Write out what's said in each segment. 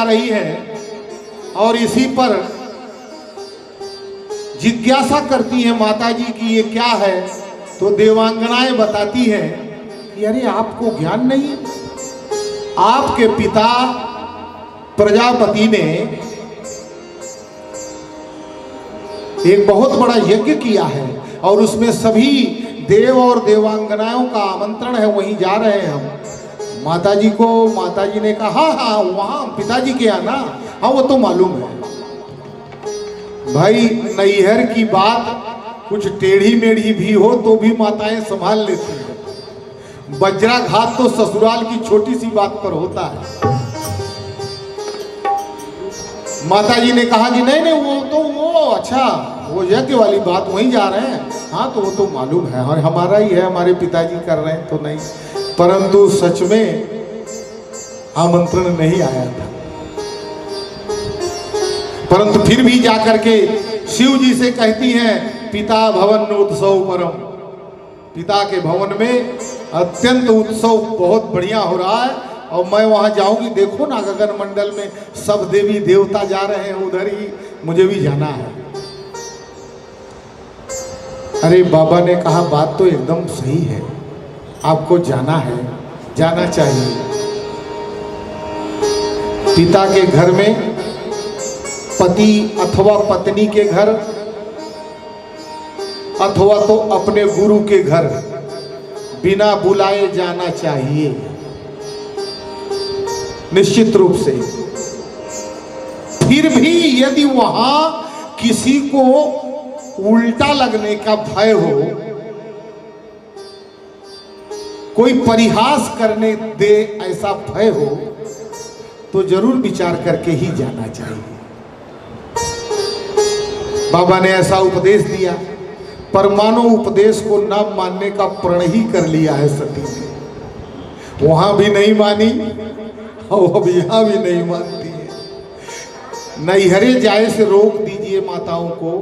रही है और इसी पर जिज्ञासा करती है माता जी की ये क्या है, तो देवांगनाएं बताती है कि अरे आपको ज्ञान नहीं है, आपके पिता प्रजापति ने एक बहुत बड़ा यज्ञ किया है और उसमें सभी देव और देवांगनाओं का आमंत्रण है, वहीं जा रहे हैं हम। माताजी को, माताजी ने कहा हाँ वहां पिताजी के यहाँ ना, हाँ वो तो मालूम है। भाई नैहर की बात कुछ टेढ़ी मेढ़ी भी हो तो भी माताएं संभाल लेती हैं। वज्राघात तो ससुराल की छोटी सी बात पर होता है। माताजी ने कहा कि नहीं नहीं वो अच्छा वो यज्ञ वाली बात वहीं जा रहे हैं, हाँ तो वो तो मालूम है और हमारा ही है, हमारे पिताजी कर रहे हैं तो नहीं, परंतु सच में आमंत्रण नहीं आया था। परंतु फिर भी जाकर के शिव जी से कहती हैं पिता भवन उत्सव परम, पिता के भवन में अत्यंत उत्सव बहुत बढ़िया हो रहा है और मैं वहां जाऊंगी। देखो ना गगन मंडल में सब देवी देवता जा रहे हैं, उधर ही मुझे भी जाना है। अरे बाबा ने कहा बात तो एकदम सही है, आपको जाना है, जाना चाहिए। पिता के घर में, पति अथवा पत्नी के घर अथवा तो अपने गुरु के घर बिना बुलाए जाना चाहिए निश्चित रूप से। फिर भी यदि वहां किसी को उल्टा लगने का भय हो, कोई परिहास करने दे ऐसा भय हो, तो जरूर विचार करके ही जाना चाहिए। बाबा ने ऐसा उपदेश दिया, पर मानो उपदेश को न मानने का प्रण ही कर लिया है सती ने। वहां भी नहीं मानी और अब यहां भी नहीं मानती है। नैहरे जाए से रोक दीजिए माताओं को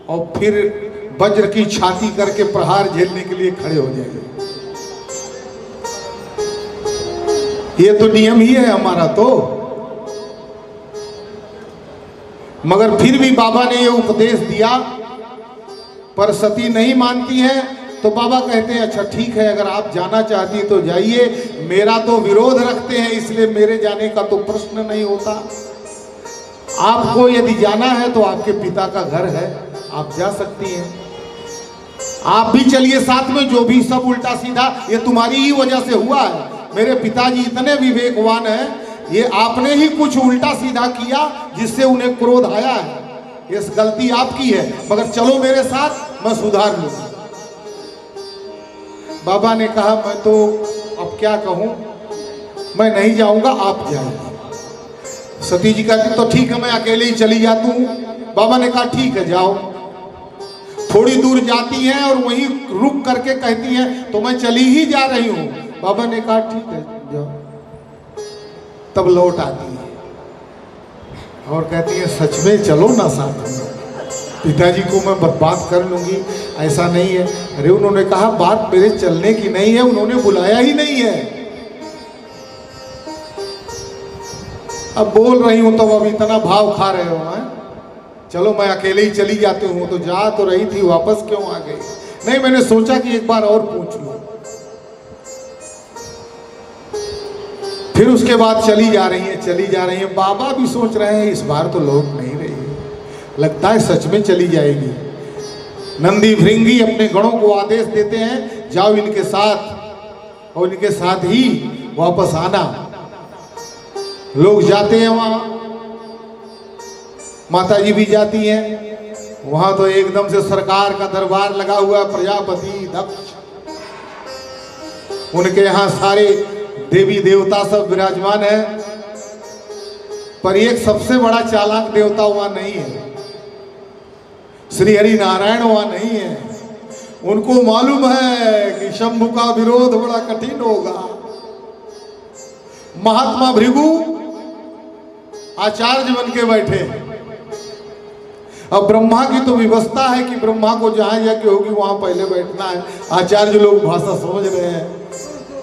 और फिर वज्र की छाती करके प्रहार झेलने के लिए खड़े हो जाइए। ये तो नियम ही है हमारा तो। मगर फिर भी बाबा ने ये उपदेश दिया, पर सती नहीं मानती है। तो बाबा कहते हैं अच्छा ठीक है, अगर आप जाना चाहती है तो जाइए, मेरा तो विरोध रखते हैं इसलिए मेरे जाने का तो प्रश्न नहीं होता। आपको यदि जाना है तो आपके पिता का घर है, आप जा सकती हैं। आप भी चलिए साथ में, जो भी सब उल्टा सीधा ये तुम्हारी ही वजह से हुआ है। मेरे पिताजी इतने विवेकवान हैं, ये आपने ही कुछ उल्टा सीधा किया जिससे उन्हें क्रोध आया है। ये गलती आपकी है, मगर चलो मेरे साथ, मैं सुधार लूंगा। बाबा ने कहा मैं तो अब क्या कहूं, मैं नहीं जाऊंगा, आप जाइए। सती जी कहती तो ठीक है मैं अकेले ही चली जाती हूं। बाबा ने कहा ठीक है जाओ। थोड़ी दूर जाती हैं और वहीं रुक करके कहती हैं तो मैं चली ही जा रही हूं। बाबा ने कहा ठीक है जाओ। तब लौट आती है और कहती है सच में चलो ना साथ में, पिताजी को मैं बात कर लूंगी, ऐसा नहीं है। अरे उन्होंने कहा बात मेरे चलने की नहीं है, उन्होंने बुलाया ही नहीं है। अब बोल रही हूं तो अब इतना भाव खा रहे हो हैं? चलो मैं अकेले ही चली जाती हूँ। तो जा तो रही थी, वापस क्यों आ गई? नहीं, मैंने सोचा कि एक बार और पूछ लूं। फिर उसके बाद चली जा रही है। बाबा भी सोच रहे हैं इस बार तो लौट नहीं रही है, लगता है सच में चली जाएगी। नंदी भृंगी अपने गणों को आदेश देते हैं जाओ इनके साथ और इनके साथ ही वापस आना। लोग जाते हैं वहां, माताजी भी जाती हैं। वहां तो एकदम से सरकार का दरबार लगा हुआ, प्रजापति दक्ष, उनके यहाँ सारे देवी देवता सब विराजमान है। पर एक सबसे बड़ा चालाक देवता वहां नहीं है, श्री हरि नारायण वहां नहीं है। उनको मालूम है कि शंभु का विरोध बड़ा कठिन होगा। महात्मा भृगु आचार्य बन के बैठे। अब ब्रह्मा की तो व्यवस्था है कि ब्रह्मा को जहां यज्ञ होगी वहां पहले बैठना है। आचार्य लोग भाषा समझ रहे हैं,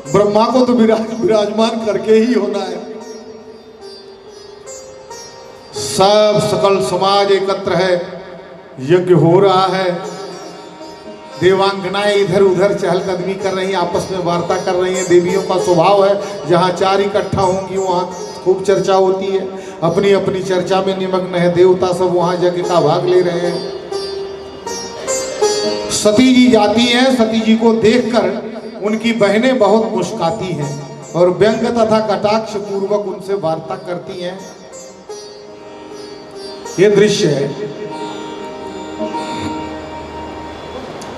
ब्रह्मा को तो विराजमान करके ही होना है। सब सकल समाज एकत्र है, यज्ञ हो रहा है। देवांगनाएं इधर उधर चहलकदमी कर रही हैं, आपस में वार्ता कर रही हैं। देवियों का स्वभाव है, जहाँ चार इकट्ठा होंगी वहाँ खूब चर्चा होती है। अपनी अपनी चर्चा में निमग्न है। देवता सब वहाँ यज्ञ का भाग ले रहे हैं। सती जी जाती हैं। सती जी को देखकर उनकी बहनें बहुत मुस्कुराती हैं और व्यंग तथा कटाक्ष पूर्वक उनसे वार्ता करती हैं। ये दृश्य है।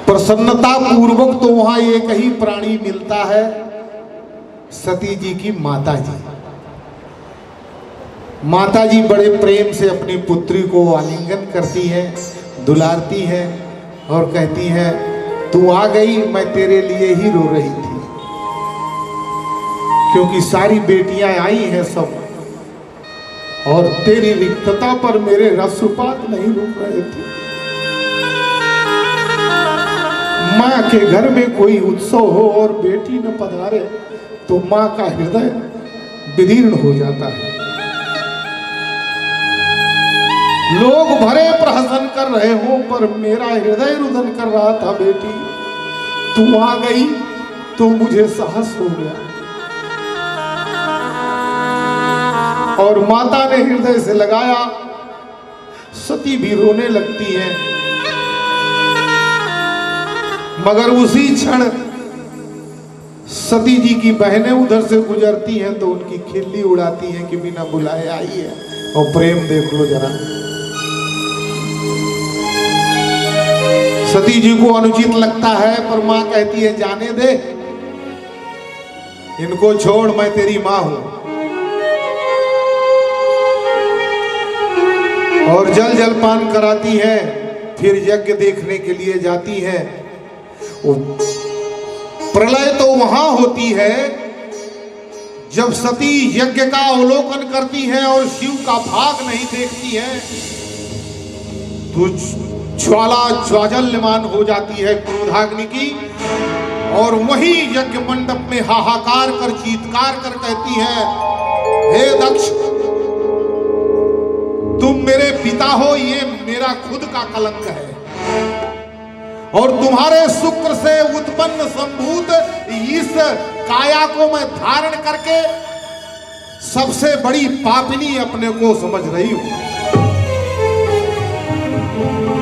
प्रसन्नता पूर्वक तो वहां एक ही प्राणी मिलता है, सती जी की माता जी। माता जी बड़े प्रेम से अपनी पुत्री को आलिंगन करती है, दुलारती है और कहती है, तू आ गई, मैं तेरे लिए ही रो रही थी, क्योंकि सारी बेटियां आई हैं सब, और तेरी रिक्तता पर मेरे रसपात नहीं रुक रहे थे। माँ के घर में कोई उत्सव हो और बेटी न पधारे तो माँ का हृदय विदीर्ण हो जाता है। लोग भरे प्रहसन कर रहे हो पर मेरा हृदय रुदन कर रहा था। बेटी तू आ गई तो मुझे साहस हो गया। और माता ने हृदय से लगाया। सती भी रोने लगती है, मगर उसी क्षण सती जी की बहनें उधर से गुजरती हैं तो उनकी खिल्ली उड़ाती हैं कि बिना बुलाए आई है। और प्रेम देख लो जरा। सती जी को अनुचित लगता है पर मां कहती है, जाने दे, इनको छोड़, मैं तेरी मां हूं। और जल जलपान कराती है, फिर यज्ञ देखने के लिए जाती है। प्रलय तो वहां होती है जब सती यज्ञ का अवलोकन करती है और शिव का भाग नहीं देखती है, तो ज्वाला ज्वाजल्यमान हो जाती है क्रोधाग्नि की। और वही यज्ञ मंडप में हाहाकार कर, चीत्कार कर कहती है, हे दक्ष, तुम मेरे पिता हो, ये मेरा खुद का कलंक है। और तुम्हारे शुक्र से उत्पन्न संभूत इस काया को मैं धारण करके सबसे बड़ी पापिनी अपने को समझ रही हूं।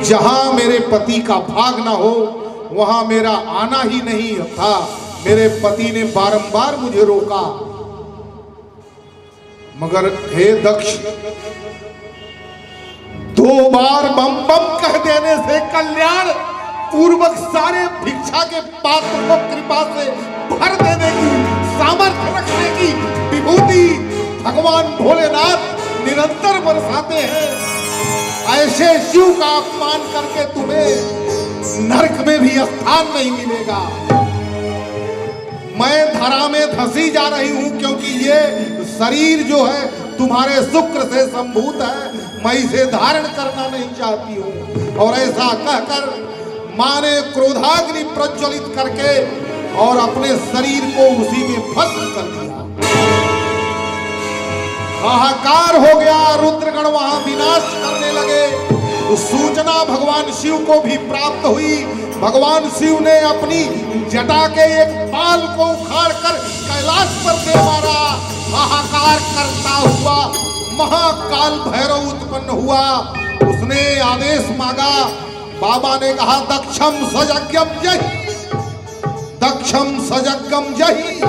जहां मेरे पति का भाग ना हो वहां मेरा आना ही नहीं था। मेरे पति ने बारंबार मुझे रोका, मगर हे दक्ष, 2 बार बम बम कह देने से कल्याण पूर्वक सारे भिक्षा के पात्र को कृपा से भर देने की सामर्थ्य रखने की विभूति भगवान भोलेनाथ निरंतर बरसाते हैं। ऐसे शिव का अपमान करके तुम्हें नरक में भी स्थान नहीं मिलेगा। मैं धरा में धसी जा रही हूं क्योंकि ये शरीर जो है तुम्हारे शुक्र से संभूत है, मैं इसे धारण करना नहीं चाहती हूं। और ऐसा कहकर मां ने क्रोधाग्नि प्रज्वलित करके और अपने शरीर को उसी में भस्म कर दिया। हाहाकार हो गया, रुद्रगण वहां विनाश करने लगे। उस सूचना भगवान शिव को भी प्राप्त हुई। भगवान शिव ने अपनी जटा के एक बाल को उखाड़कर कैलाश पर दे मारा। हाहाकार करता हुआ महाकाल भैरव उत्पन्न हुआ। उसने आदेश मांगा। बाबा ने कहा, दक्षम सजज्ञम जहि, दक्षम सजज्ञम जहि।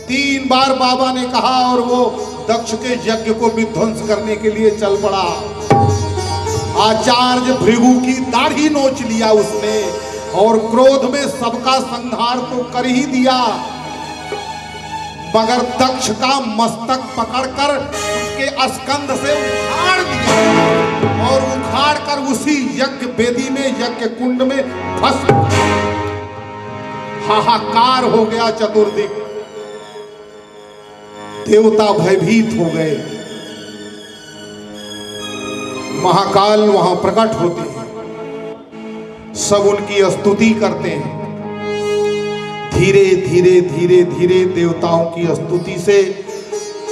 3 बार बाबा ने कहा और वो दक्ष के यज्ञ को विध्वंस करने के लिए चल पड़ा। आचार्य भृगु की दाढ़ी नोच लिया उसने और क्रोध में सबका संहार तो कर ही दिया, मगर दक्ष का मस्तक पकड़कर उसके स्कंध से उखाड़ दिया और उखाड़कर उसी यज्ञ वेदी में, यज्ञ कुंड में भस्म। हाहाकार हो गया चतुर्दिक। देवता भयभीत हो गए। महाकाल वहां प्रकट होते हैं, सब उनकी स्तुति करते हैं। धीरे धीरे धीरे धीरे देवताओं की स्तुति से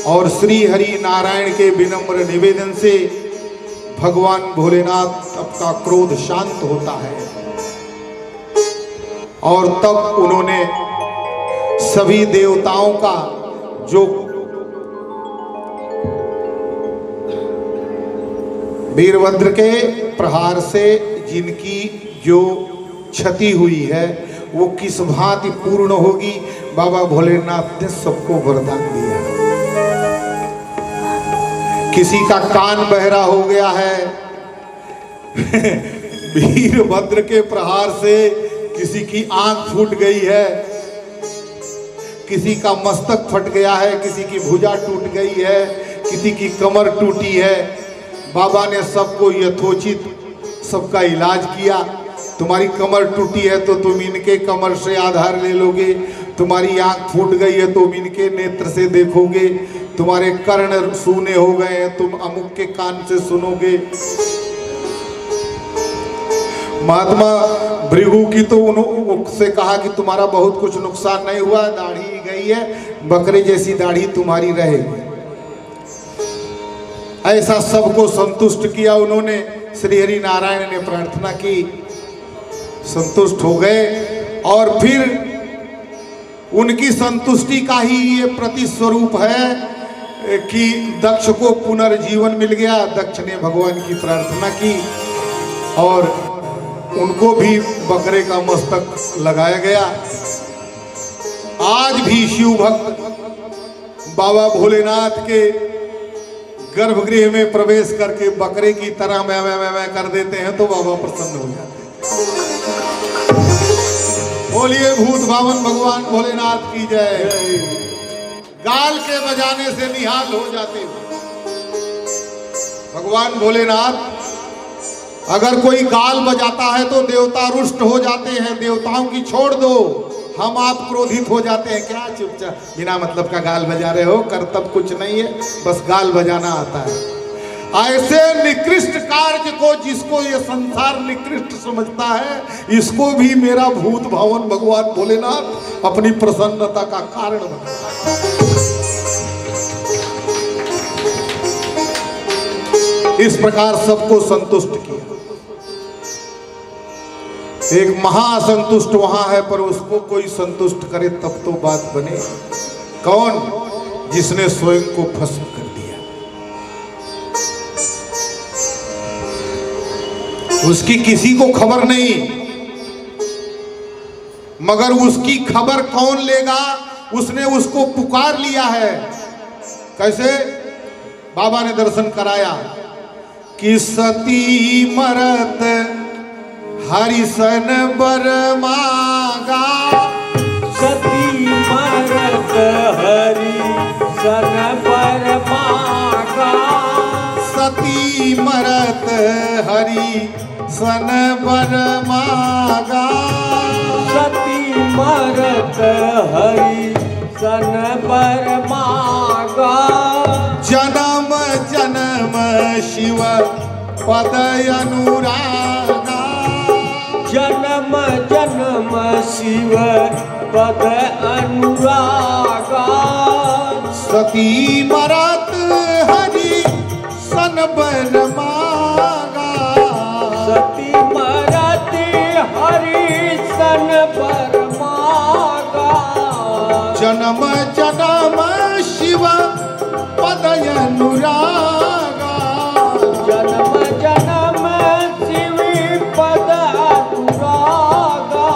और श्री हरि नारायण के विनम्र निवेदन से भगवान भोलेनाथ का क्रोध शांत होता है और तब उन्होंने सभी देवताओं का जो वीरभद्र के प्रहार से जिनकी जो क्षति हुई है वो किस भांति पूर्ण होगी, बाबा भोलेनाथ ने सबको वरदान दिया। किसी का कान बहरा हो गया है वीरभद्र के प्रहार से, किसी की आंख फूट गई है, किसी का मस्तक फट गया है, किसी की भुजा टूट गई है, किसी की कमर टूटी है। बाबा ने सबको यथोचित सबका इलाज किया। तुम्हारी कमर टूटी है तो तुम इनके कमर से आधार ले लोगे, तुम्हारी आंख फूट गई है तुम इनके नेत्र से देखोगे, तुम्हारे कर्ण सूने हो गए हैं तुम अमुक के कान से सुनोगे। महात्मा भृगु की तो उनसे कहा कि तुम्हारा बहुत कुछ नुकसान नहीं हुआ, दाढ़ी गई है, बकरे जैसी दाढ़ी तुम्हारी रहेगी। ऐसा सबको संतुष्ट किया उन्होंने। श्री हरि नारायण ने प्रार्थना की, संतुष्ट हो गए। और फिर उनकी संतुष्टि का ही ये प्रतिस्वरूप है कि दक्ष को पुनर्जीवन मिल गया। दक्ष ने भगवान की प्रार्थना की और उनको भी बकरे का मस्तक लगाया गया। आज भी शिव भक्त बाबा भोलेनाथ के गर्भगृह में प्रवेश करके बकरे की तरह मैं कर देते हैं तो बाबा प्रसन्न हो जाते हैं। बोलिए भूत भावन भगवान भोलेनाथ की जय। गाल के बजाने से निहाल हो जाते हैं भगवान भोलेनाथ। अगर कोई गाल बजाता है तो देवता रुष्ट हो जाते हैं। देवताओं की छोड़ दो, हम आप क्रोधित हो जाते हैं। क्या चुपचाप बिना मतलब का गाल बजा रहे हो, कर्तव्य कुछ नहीं है, बस गाल बजाना आता है। ऐसे निकृष्ट कार्य को जिसको ये संसार निकृष्ट समझता है, इसको भी मेरा भूत भावन भगवान भोलेनाथ अपनी प्रसन्नता का कारण बनाता है। इस प्रकार सबको संतुष्ट किया। एक महासंतुष्ट वहां है, पर उसको कोई संतुष्ट करे तब तो बात बने। कौन? जिसने स्वयं को भस्म कर दिया। उसकी किसी को खबर नहीं, मगर उसकी खबर कौन लेगा? उसने उसको पुकार लिया है। कैसे? बाबा ने दर्शन कराया कि सती मरत हरिसन बर मागा, सती मरत हरिसन बर मागा, सती मरत हरिसन बर मागा, सती मरत हरिसन बर मागा। जन्म जन्म शिव पद अनुरागा, जन्म जन्म शिव पद अनुरागा। सती मरत हरि सन बर मागा, सती मरत हरिसन बर मागा। जन्म जन्म शिव पद अनुरागा, जन्म जन्म शिव पद अनुरागा।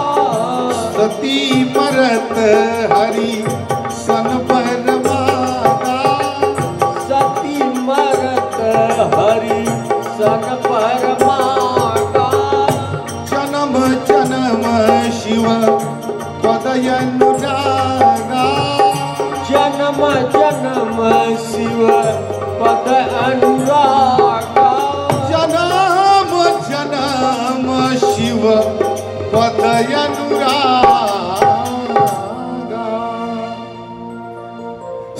सती मरत हरि सन बर मागा, सती मरत हरि सन पर मागा। जन्म जन्म शिव पद अनुरागा, जन्म जन्म शिव पद अनुरागा। जन्म जन्म शिव पद अनुरागा।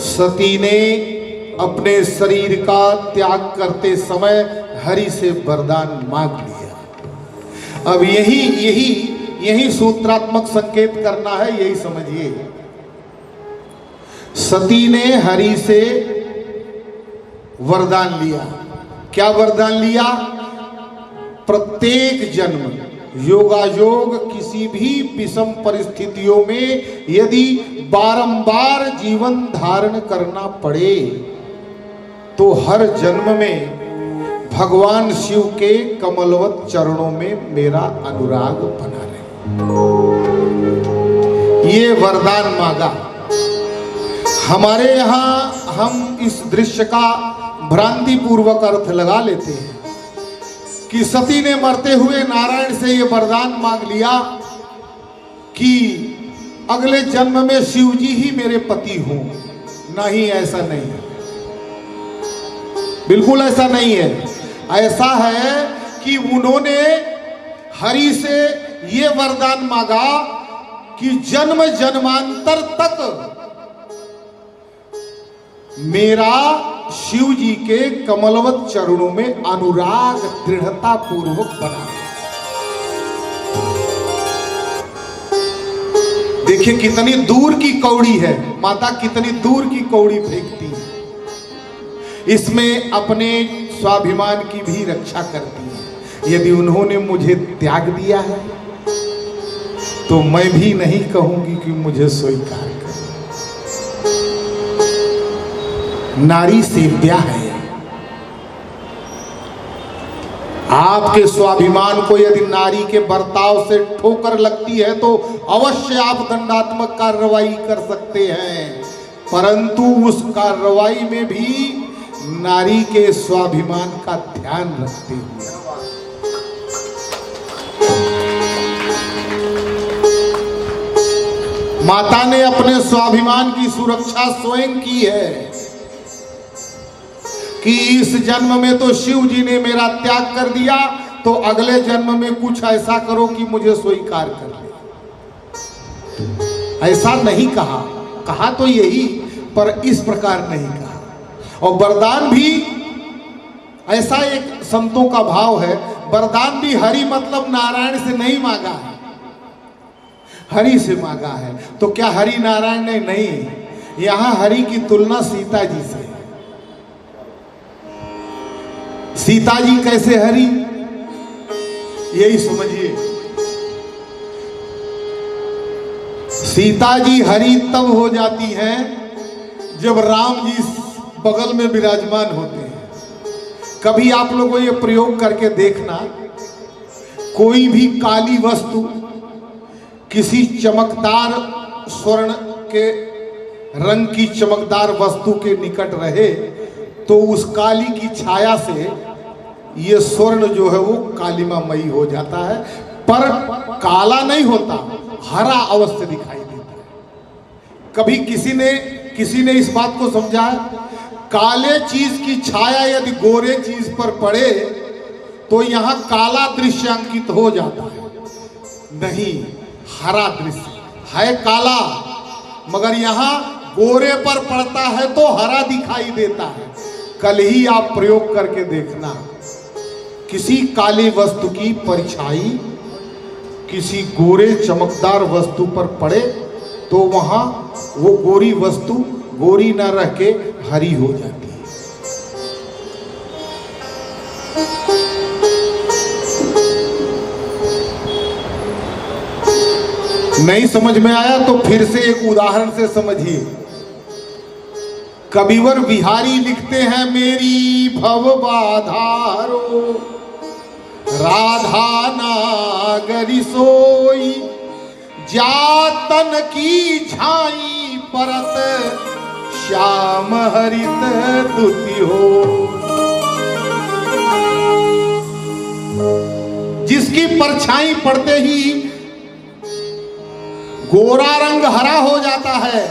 सती ने अपने शरीर का त्याग करते समय हरि से वरदान मांग लिया। अब यही सूत्रात्मक संकेत करना है, यही समझिए। सती ने हरि से वरदान लिया क्या वरदान लिया? प्रत्येक जन्म योगायोग किसी भी विषम परिस्थितियों में यदि बारंबार जीवन धारण करना पड़े तो हर जन्म में भगवान शिव के कमलवत चरणों में मेरा अनुराग बना रहे। ये वरदान मांगा। हमारे यहाँ हम इस दृश्य का भ्रांति पूर्वक अर्थ लगा लेते हैं कि सती ने मरते हुए नारायण से ये वरदान मांग लिया कि अगले जन्म में शिव जी ही मेरे पति हों। नहीं, ऐसा नहीं है, बिल्कुल ऐसा नहीं है। ऐसा है कि उन्होंने हरि से ये वरदान मांगा कि जन्म जन्मांतर तक मेरा शिव जी के कमलवत चरणों में अनुराग दृढ़ता पूर्वक बना। देखिए कितनी दूर की कौड़ी है, माता कितनी दूर की कौड़ी फेंकती है, इसमें अपने स्वाभिमान की भी रक्षा करती है। यदि उन्होंने मुझे त्याग दिया है तो मैं भी नहीं कहूंगी कि मुझे स्वीकार कर। नारी से ब्याह है। आपके स्वाभिमान को यदि नारी के बर्ताव से ठोकर लगती है तो अवश्य आप दंडात्मक कार्रवाई कर सकते हैं, परंतु उस कार्रवाई में भी नारी के स्वाभिमान का ध्यान रखते हुए। माता ने अपने स्वाभिमान की सुरक्षा स्वयं की है कि इस जन्म में तो शिव जी ने मेरा त्याग कर दिया, तो अगले जन्म में कुछ ऐसा करो कि मुझे स्वीकार कर ले। ऐसा नहीं कहा, कहा तो यही, पर इस प्रकार नहीं कहा। और वरदान भी ऐसा एक संतों का भाव है, वरदान भी हरि मतलब नारायण से नहीं मांगा है, हरि से मांगा है। तो क्या हरि नारायण ने? नहीं, यहां हरि की तुलना सीता जी से। सीता जी कैसे हरि, यही समझिए। सीता जी हरि तब हो जाती हैं जब राम जी बगल में विराजमान होते हैं। कभी आप लोगों ये प्रयोग करके देखना, कोई भी काली वस्तु किसी चमकदार स्वर्ण के रंग की चमकदार वस्तु के निकट रहे तो उस काली की छाया से ये स्वर्ण जो है वो कालिमामयी हो जाता है, पर काला नहीं होता, हरा अवश्य दिखाई देता है। कभी किसी ने इस बात को समझा है? काले चीज की छाया यदि गोरे चीज पर पड़े तो यहां काला दृश्य अंकित हो जाता है। नहीं, हरा दृश्य है, काला, मगर यहां गोरे पर पड़ता है तो हरा दिखाई देता है। कल ही आप प्रयोग करके देखना, किसी काली वस्तु की परछाई किसी गोरे चमकदार वस्तु पर पड़े तो वहां वो गोरी वस्तु गोरी न रह के हरी हो जाती है। नहीं समझ में आया तो फिर से एक उदाहरण से समझिए। कविवर बिहारी लिखते हैं, मेरी भव बाधारो राधा नागरी सोई, जातन की झाई परत श्याम हरित दुति हो। जिसकी परछाई पड़ते ही गोरा रंग हरा हो जाता है,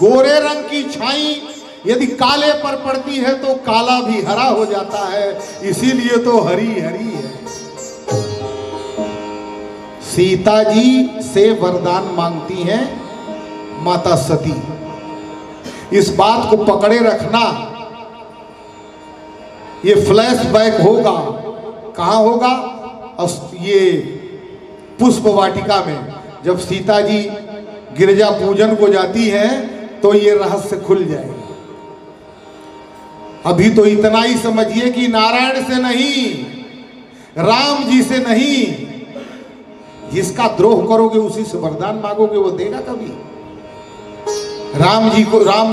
गोरे रंग की छाई यदि काले पर पड़ती है तो काला भी हरा हो जाता है, इसीलिए तो हरी हरी है। सीता जी से वरदान मांगती हैं माता सती। इस बात को पकड़े रखना, ये फ्लैशबैक होगा। कहां होगा? ये पुष्प वाटिका में जब सीता जी गिरजा पूजन को जाती हैं तो ये रहस्य खुल जाएगा। अभी तो इतना ही समझिए कि नारायण से नहीं, राम जी से नहीं, जिसका द्रोह करोगे उसी से वरदान मांगोगे, वो देगा कभी? राम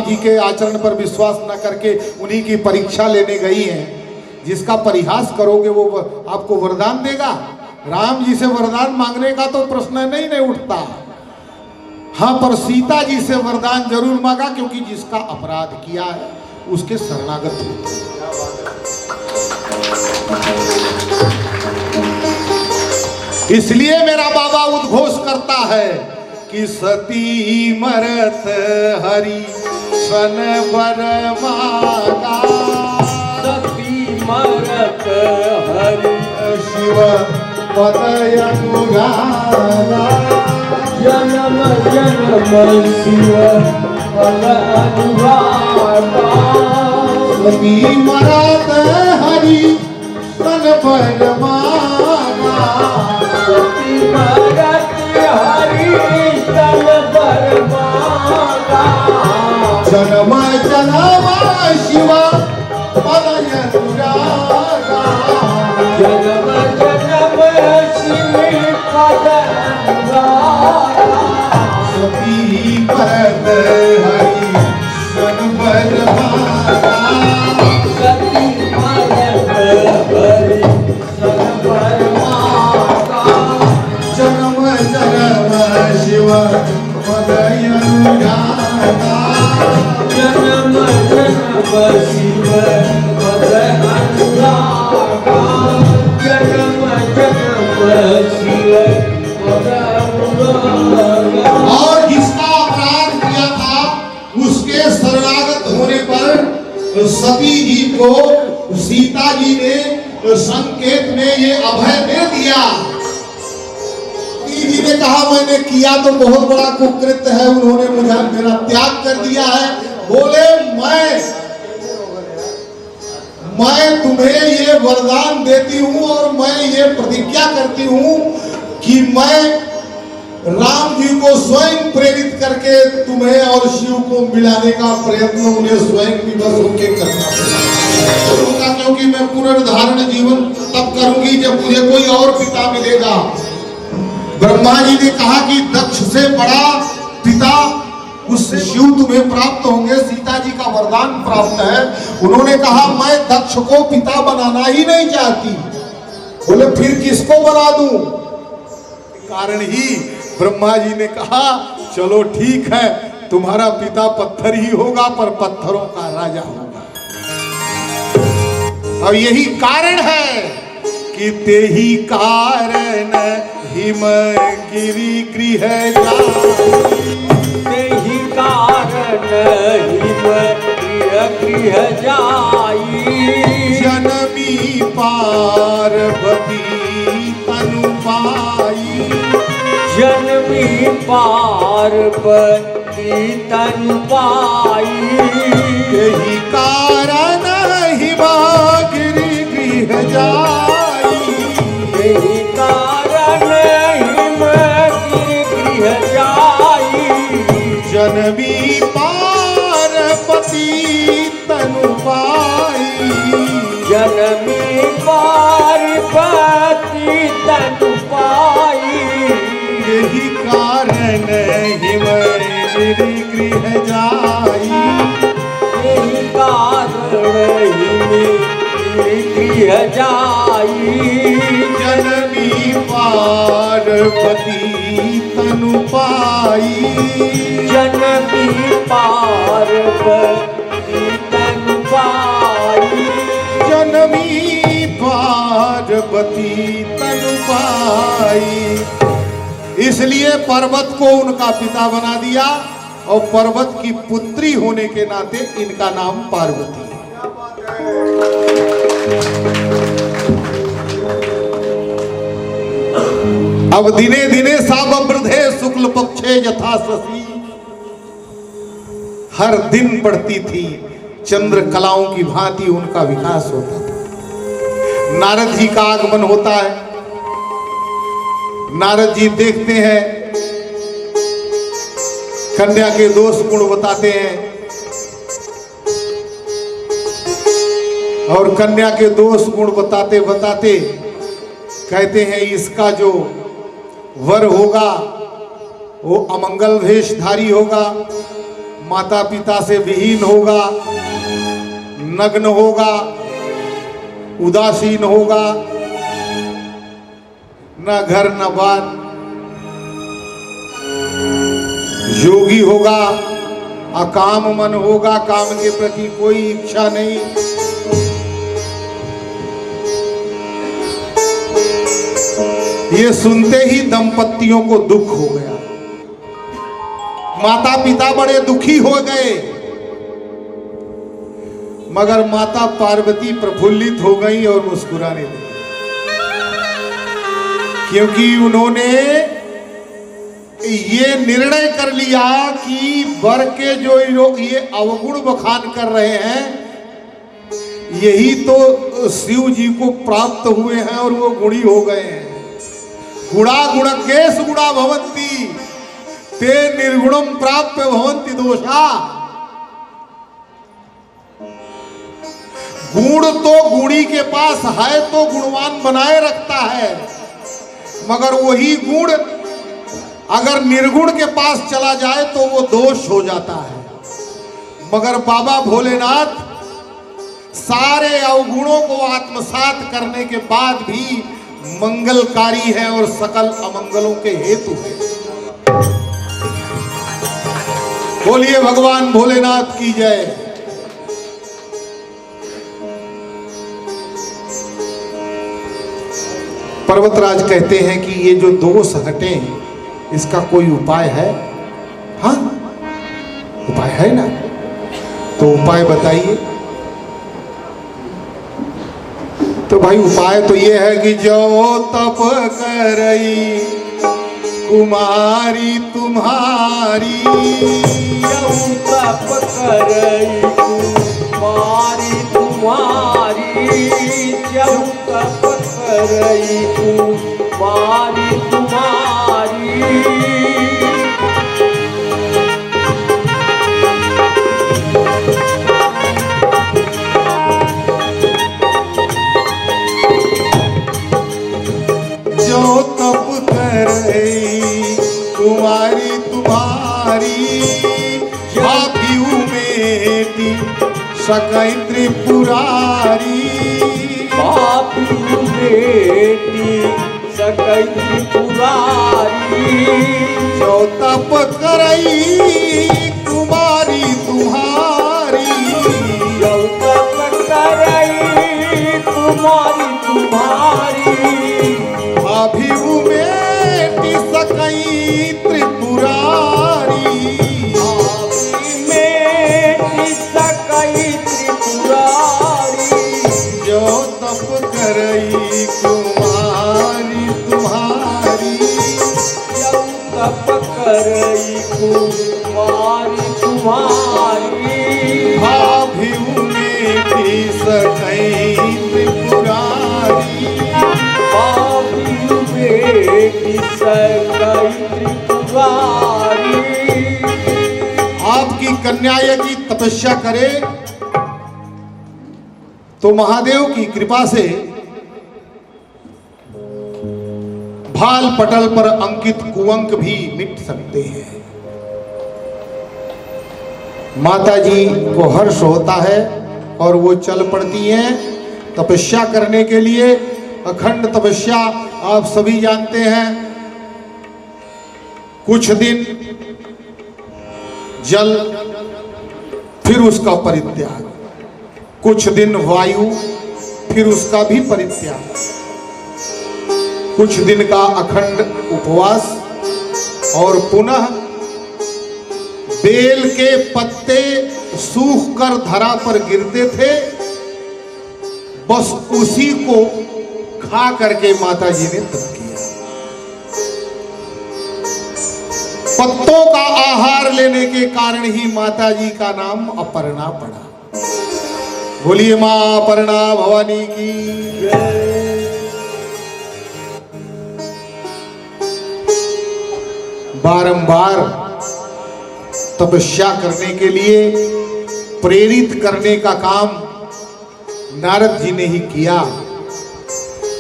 जी के आचरण पर विश्वास न करके उन्हीं की परीक्षा लेने गई हैं। जिसका परिहास करोगे वो आपको वरदान देगा? राम जी से वरदान मांगने का तो प्रश्न नहीं उठता। हाँ, पर सीता जी से वरदान जरूर मांगा, क्योंकि जिसका अपराध किया है उसके शरणागत हो। इसलिए मेरा बाबा उद्घोष करता है कि सती मरत हरि सन बर मांगा, सती मरत हरि शिव पद अनुरागा, जन्म जन्म शिव पद अनुरागा। सती मरत हरि सन बर मांगा, सती मरत हरि सन बर मांगा, जन्म जन्म शिव पद अनुरागा, जन्म जन्म शिव पद अनुरागा। सती मरत हरि सन बर मांगा, सती मरत हरि सन बर मांगा, जन्म जन्म शिव पद अनुरागा, जन्म जन्म शिव पद अनुरागा, जन्म जन्म शिव पद अनुरागा। और जिसका अपराध किया था उसके शरणागत होने पर सती जी को सीता जी ने संकेत में ये अभय दे दिया। सती जी ने कहा मैंने किया तो बहुत बड़ा कुकृत्य है, उन्होंने मुझे मेरा त्याग कर दिया है। बोले मैं तुम्हें ये वरदान देती हूँ और मैं ये प्रतिज्ञा करती हूँ कि मैं राम जी को स्वयं प्रेरित करके तुम्हें और शिव को मिलाने का प्रयत्न उन्हें स्वयं विवश होकर करना करूंगा, क्योंकि मैं पुनर्धारण जीवन तब करूंगी जब मुझे कोई और पिता मिलेगा। ब्रह्मा जी ने कहा कि दक्ष से बड़ा पिता उससे शिव तुम्हें प्राप्त होंगे, सीता जी का वरदान प्राप्त है। उन्होंने कहा मैं दक्ष को पिता बनाना ही नहीं चाहती। बोले फिर किसको बना दूं? कारण ही ब्रह्मा जी ने कहा चलो ठीक है, तुम्हारा पिता पत्थर ही होगा पर पत्थरों का राजा होगा। और यही कारण है कि ते ही कारण हिमगिरि गृह जाई, तेहि कारण गृह जाई, जनमी पार्वती तनु पाई, जनमी पार्वती तनु पाई, यही कारण हिमगिरि गृह जाई, तेहि कारण हिमगिरि गृह जाई, जनमी पार्वती तनु पाई, जनमी पार्वती तनु पाई, यही कारण हिमगिरि गृह जाई, यही कारण हिमगिरि गृह जाई, जनमी पार्वती तनु पाई, जनमी पार्वती तनु पाई, जनमी पार्वती तनु पाई। इसलिए पर्वत को उनका पिता बना दिया और पर्वत की पुत्री होने के नाते इनका नाम पार्वती है। अब दिने दिने सावृद्धे शुक्ल पक्षे यथा शशि, हर दिन बढ़ती थी चंद्र कलाओं की भांति उनका विकास होता था। नारद जी का आगमन होता है, नारद जी देखते हैं, कन्या के दोष गुण बताते हैं। और कन्या के दोष गुण बताते बताते कहते हैं इसका जो वर होगा वो अमंगल वेशधारी होगा, माता पिता से विहीन होगा, नग्न होगा, उदासीन होगा, न घर न बार, योगी होगा, अकाम मन होगा, काम के प्रति कोई इच्छा नहीं। ये सुनते ही दंपतियों को दुख हो गया, माता पिता बड़े दुखी हो गए, मगर माता पार्वती प्रफुल्लित हो गई और मुस्कुराने लगी, क्योंकि उन्होंने ये निर्णय कर लिया कि वर के जो ये अवगुण बखान कर रहे हैं यही तो शिव जी को प्राप्त हुए हैं और वो गुणी हो गए हैं। गुणा गुणकेश गुणा भवन्ति ते निर्गुणम प्राप्य भवन्ति दोषा। गुण तो गुणी के पास है तो गुणवान बनाए रखता है, मगर वही गुण अगर निर्गुण के पास चला जाए तो वो दोष हो जाता है। मगर बाबा भोलेनाथ सारे अवगुणों को आत्मसात करने के बाद भी मंगलकारी है और सकल अमंगलों के हेतु है। बोलिए भगवान भोलेनाथ की जय। पर्वतराज कहते हैं कि ये जो दोष हटे इसका कोई उपाय है? हाँ, उपाय है ना, तो उपाय बताइए। तो भाई उपाय तो ये है कि जो तप करई कुमारी तुम्हारी, जो तप करई कुमारी तुम्हारी, जो तप करई कुमारी तुम्हारी। जो तप करई कुमारी तुम्हारी, भाभीऊ मेटी सकई त्रिपुरारी, भाभीऊ बेटी सकई त्रिपुरारी। जो तप करई कुमारी तुम्हारी, जो तप करई कुमारी तुम्हारी, भाभीऊ मेटी सकई त्रिपुरारी, भाभी मेटी सकई त्रिपुरारी। जो तप करई कुमारी तुम्हारी, जो तप करई कुमारी तुम्हारी, भाभीऊ मेटी सकई त्रिपुरारी। भाभी बेटी सकई त्रिपुरारी। आपकी कन्या यदि तपस्या करे तो महादेव की कृपा से भाल पटल पर अंकित कुअंक भी मिट सकते हैं। माता जी को हर्ष होता है और वो चल पड़ती हैं तपस्या करने के लिए। अखंड तपस्या आप सभी जानते हैं, कुछ दिन जल, फिर उसका परित्याग, कुछ दिन वायु, फिर उसका भी परित्याग, कुछ दिन का अखंड उपवास, और पुनः बेल के पत्ते सूख कर धरा पर गिरते थे, बस उसी को खा करके माता जी ने तप किया। पत्तों का आहार लेने के कारण ही माता जी का नाम अपर्णा पड़ा। बोलिए मां अपर्णा भवानी की। बारंबार तपस्या करने के लिए प्रेरित करने का काम नारद जी ने ही किया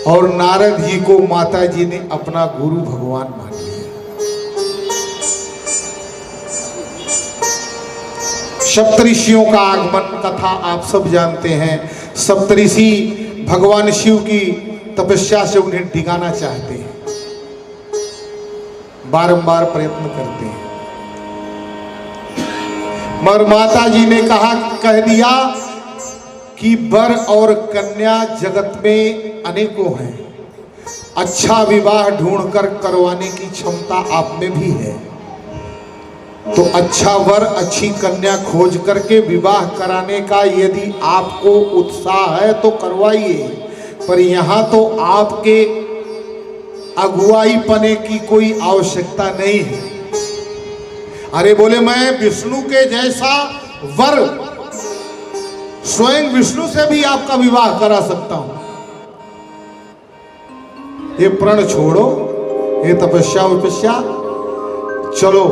और नारद जी को माता जी ने अपना गुरु भगवान मान लिया। सप्तऋषियों का आगमन कथा आप सब जानते हैं। सप्तऋषि भगवान शिव की तपस्या से उन्हें डिगाना चाहते हैं, बारंबार प्रयत्न करते हैं, मगर माता जी ने कह दिया कि वर और कन्या जगत में अनेकों हैं, अच्छा विवाह ढूंढकर करवाने की क्षमता आप में भी है, तो अच्छा वर अच्छी कन्या खोज करके विवाह कराने का यदि आपको उत्साह है तो करवाइए, पर यहाँ तो आपके अगुवाई पने की कोई आवश्यकता नहीं है। अरे बोले मैं विष्णु के जैसा वर, स्वयं विष्णु से भी आपका विवाह करा सकता हूं। ये प्रण छोड़ो, ये तपस्या उपस्या, चलो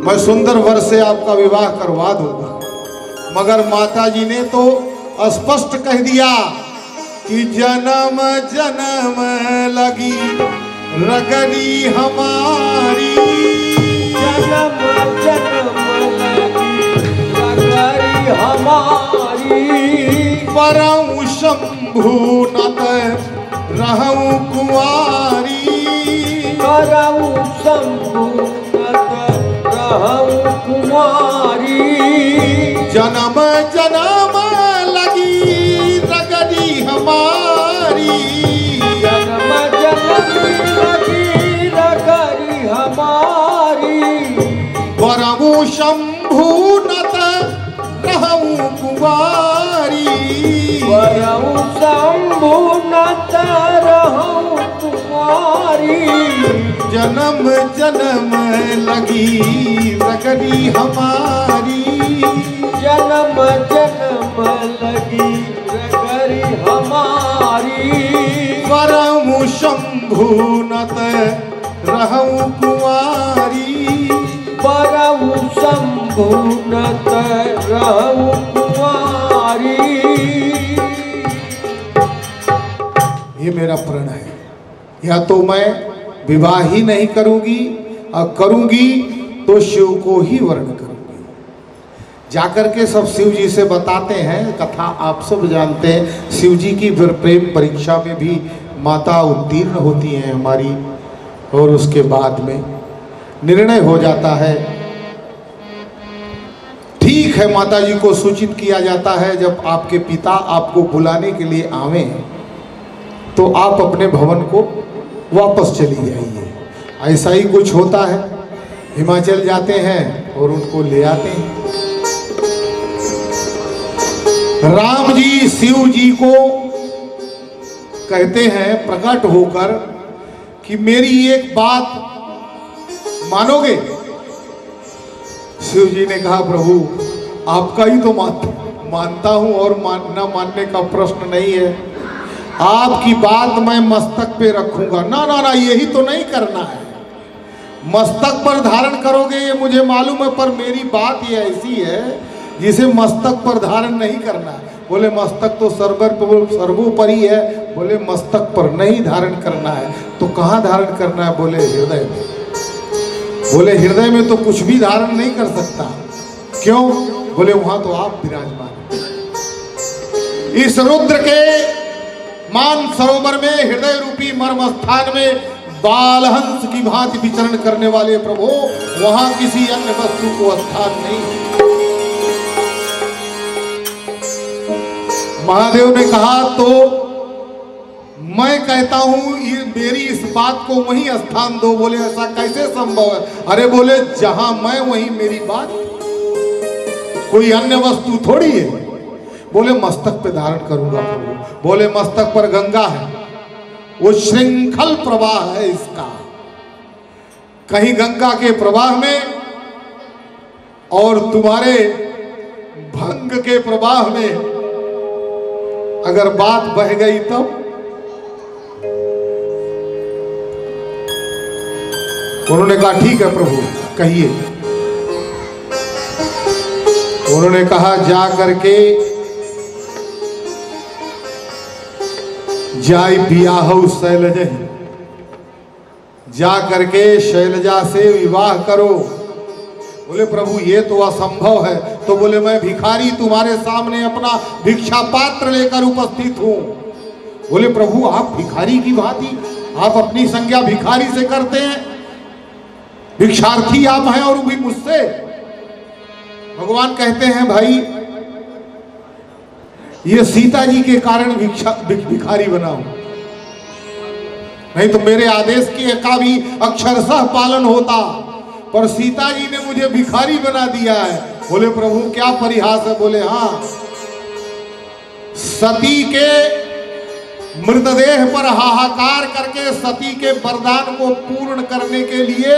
मैं सुंदर वर से आपका विवाह करवा दूंगा। मगर माता जी ने तो स्पष्ट कह दिया कि जन्म जन्म लगी रगड़ी हमारी, जन्म जन्म लगी रगड़ी हमारी, परम शंभु नत रहूं कुंवारी, करऊं शंभु नत रहूं कुंवारी, जन्म जन्म लगी रगड़ी हमारी, जन्म जन्म लगी रगड़ी हमारी, परम शंभु नत रहूं कुंवारी, परम शंभु नत रहूं कुंवारी, जन्म जन्म लगी रगड़ी हमारी, जन्म जन्म लगी रगड़ी हमारी, परम शंभु नत रहूं कुंवारी, परम शंभु नत रहूं कुंवारी। ये मेरा प्रण है, या तो मैं विवाह ही नहीं करूंगी और करूंगी तो शिव को ही वर्ण करूंगी। जाकर के सब शिव जी से बताते हैं, कथा आप सब जानते हैं। शिव जी की प्रेम परीक्षा में भी माता उत्तीर्ण होती हैं हमारी, और उसके बाद में निर्णय हो जाता है। ठीक है, माता जी को सूचित किया जाता है जब आपके पिता आपको बुलाने के लिए आवे तो आप अपने भवन को वापस चली जाइए। ऐसा ही कुछ होता है, हिमाचल जाते हैं और उनको ले आते हैं। राम जी शिव जी को कहते हैं प्रकट होकर कि मेरी एक बात मानोगे? शिव जी ने कहा प्रभु आपका ही तो मानता हूं और न मानने का प्रश्न नहीं है। आपकी बात मैं मस्तक पे रखूंगा। ना ना ना, यही तो नहीं करना है। मस्तक पर धारण करोगे ये मुझे मालूम है, पर मेरी बात ये ऐसी है जिसे मस्तक पर धारण नहीं करना है। बोले मस्तक तो सर्वोपरि है। बोले मस्तक पर नहीं धारण करना है तो कहाँ धारण करना है? बोले हृदय में। बोले हृदय में तो कुछ भी धारण नहीं कर सकता। क्यों? बोले वहां तो आप विराजमान। इस रुद्र के मान सरोवर में हृदय रूपी मर्म स्थान में बालहंस की भांति विचरण करने वाले प्रभु, वहां किसी अन्य वस्तु को स्थान नहीं। महादेव ने कहा तो मैं कहता हूं ये मेरी इस बात को वहीं स्थान दो। बोले ऐसा कैसे संभव है? अरे बोले जहां मैं वहीं मेरी बात, कोई अन्य वस्तु थोड़ी है। बोले मस्तक पे धारण करूंगा प्रभु। बोले मस्तक पर गंगा है, वो श्रृंखल प्रवाह है इसका। कहीं गंगा के प्रवाह में और तुम्हारे भंग के प्रवाह में अगर बात बह गई तब उन्होंने कहा ठीक है प्रभु कहिए। उन्होंने कहा जा करके जाय बियाहु शैलजा, जा करके शैलजा से विवाह करो। बोले प्रभु ये तो असंभव है। तो बोले मैं भिखारी तुम्हारे सामने अपना भिक्षा पात्र लेकर उपस्थित हूं। बोले प्रभु आप भिखारी की भांति, आप अपनी संज्ञा भिखारी से करते हैं, भिक्षार्थी आप हैं और भी मुझसे। भगवान कहते हैं भाई ये सीता जी के कारण भिखारी बना हूं, नहीं तो मेरे आदेश के का भी अक्षरशः पालन होता, पर सीता जी ने मुझे भिखारी बना दिया है। बोले प्रभु क्या परिहास है। बोले हाँ, सती के मृतदेह पर हाहाकार करके सती के वरदान को पूर्ण करने के लिए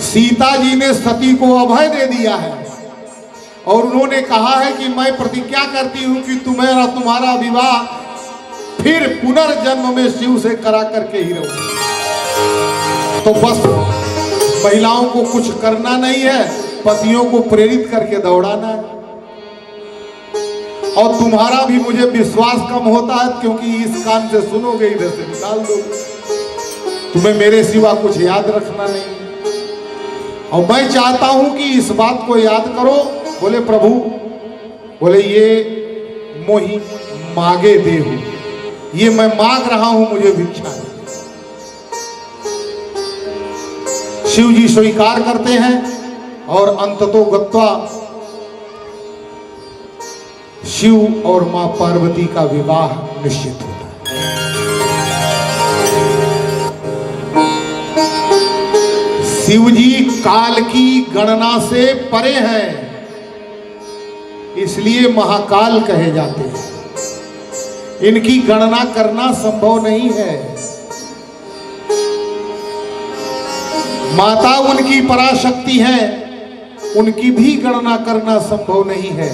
सीता जी ने सती को अभय दे दिया है और उन्होंने कहा है कि मैं प्रतिज्ञा करती हूं कि तुम्हारा तुम्हारा विवाह फिर पुनर्जन्म में शिव से करा करके ही रहूंगी। तो बस महिलाओं को कुछ करना नहीं है, पतियों को प्रेरित करके दौड़ाना है। और तुम्हारा भी मुझे विश्वास कम होता है क्योंकि इस कान से सुनोगे इधर से निकाल दोगे, तुम्हें मेरे सिवा कुछ याद रखना नहीं। और मैं चाहता हूं कि इस बात को याद करो। बोले प्रभु, बोले ये मोही मांगे देहु, ये मैं मांग रहा हूं, मुझे भिक्षा है। शिव जी स्वीकार करते हैं और अंततो गत्वा शिव और मां पार्वती का विवाह निश्चित होता है। शिव जी काल की गणना से परे हैं, इसलिए महाकाल कहे जाते हैं। इनकी गणना करना संभव नहीं है। माता उनकी पराशक्ति है, उनकी भी गणना करना संभव नहीं है।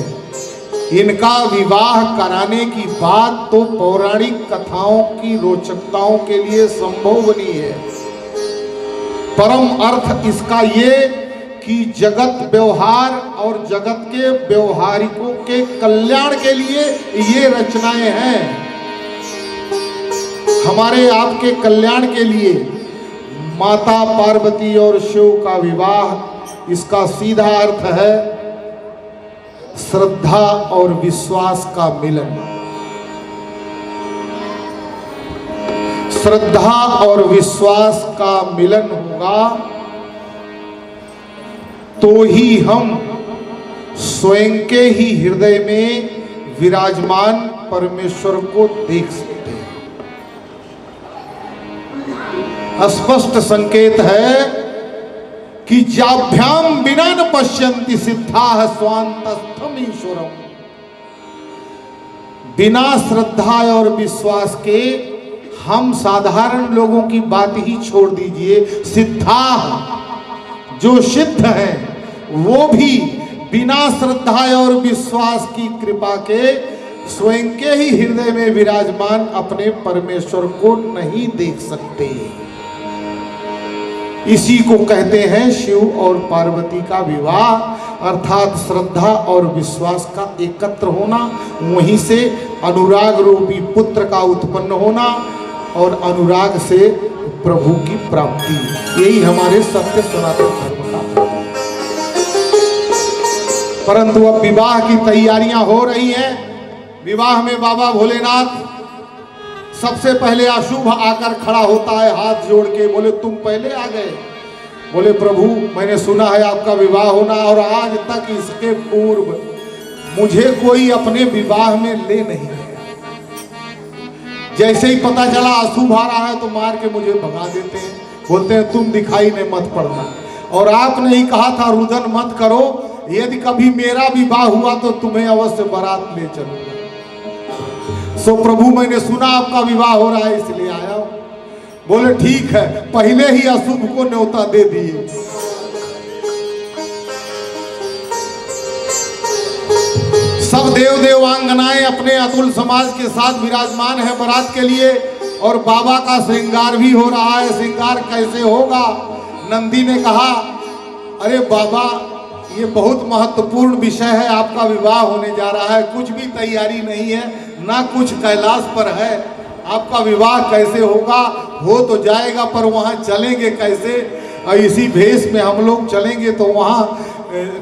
इनका विवाह कराने की बात तो पौराणिक कथाओं की रोचकताओं के लिए संभव बनी है। परम अर्थ इसका ये कि जगत व्यवहार और जगत के व्यवहारिकों के कल्याण के लिए ये रचनाएं हैं, हमारे आपके कल्याण के लिए। माता पार्वती और शिव का विवाह, इसका सीधा अर्थ है श्रद्धा और विश्वास का मिलन। श्रद्धा और विश्वास का मिलन होगा तो ही हम स्वयं के ही हृदय में विराजमान परमेश्वर को देख सकते हैं। स्पष्ट संकेत है कि जाभ्याम बिना न पश्यन्ति सिद्धाः स्वान्तस्थम ईश्वरम। बिना श्रद्धा और विश्वास के हम साधारण लोगों की बात ही छोड़ दीजिए, सिद्धाः जो सिद्ध है वो भी बिना श्रद्धा और विश्वास की कृपा के स्वयं के ही हृदय में विराजमान अपने परमेश्वर को नहीं देख सकते। इसी को कहते हैं शिव और पार्वती का विवाह, अर्थात श्रद्धा और विश्वास का एकत्र होना, वहीं से अनुराग रूपी पुत्र का उत्पन्न होना और अनुराग से प्रभु की प्राप्ति। यही हमारे सत्य सनातन धर्म का। परंतु अब विवाह की तैयारियां हो रही हैं। विवाह में बाबा भोलेनाथ सबसे पहले अशुभ आकर खड़ा होता है हाथ जोड़ के। बोले तुम पहले आ गए। बोले प्रभु मैंने सुना है आपका विवाह होना और आज तक इसके पूर्व मुझे कोई अपने विवाह में ले नहीं गया। जैसे ही पता चला अशुभ आ रहा है तो मार के मुझे भगा देते हैं, बोलते हैं तुम दिखाई नहीं मत पड़ना। और आपने ही कहा था रुदन मत करो, यदि कभी मेरा विवाह हुआ तो तुम्हें अवश्य बारात ले चलूंगा। सो प्रभु मैंने सुना आपका विवाह हो रहा है इसलिए आया हूं। बोले ठीक है, पहले ही अशुभ को न्योता दे दिए। सब देव देवांगनाएं अपने अतुल समाज के साथ विराजमान है बारात के लिए और बाबा का श्रृंगार भी हो रहा है। श्रृंगार कैसे होगा? नंदी ने कहा अरे बाबा ये बहुत महत्वपूर्ण विषय है, आपका विवाह होने जा रहा है, कुछ भी तैयारी नहीं है, ना कुछ कैलाश पर है, आपका विवाह कैसे होगा, हो तो जाएगा पर वहाँ चलेंगे कैसे। और इसी भेष में हम लोग चलेंगे तो वहाँ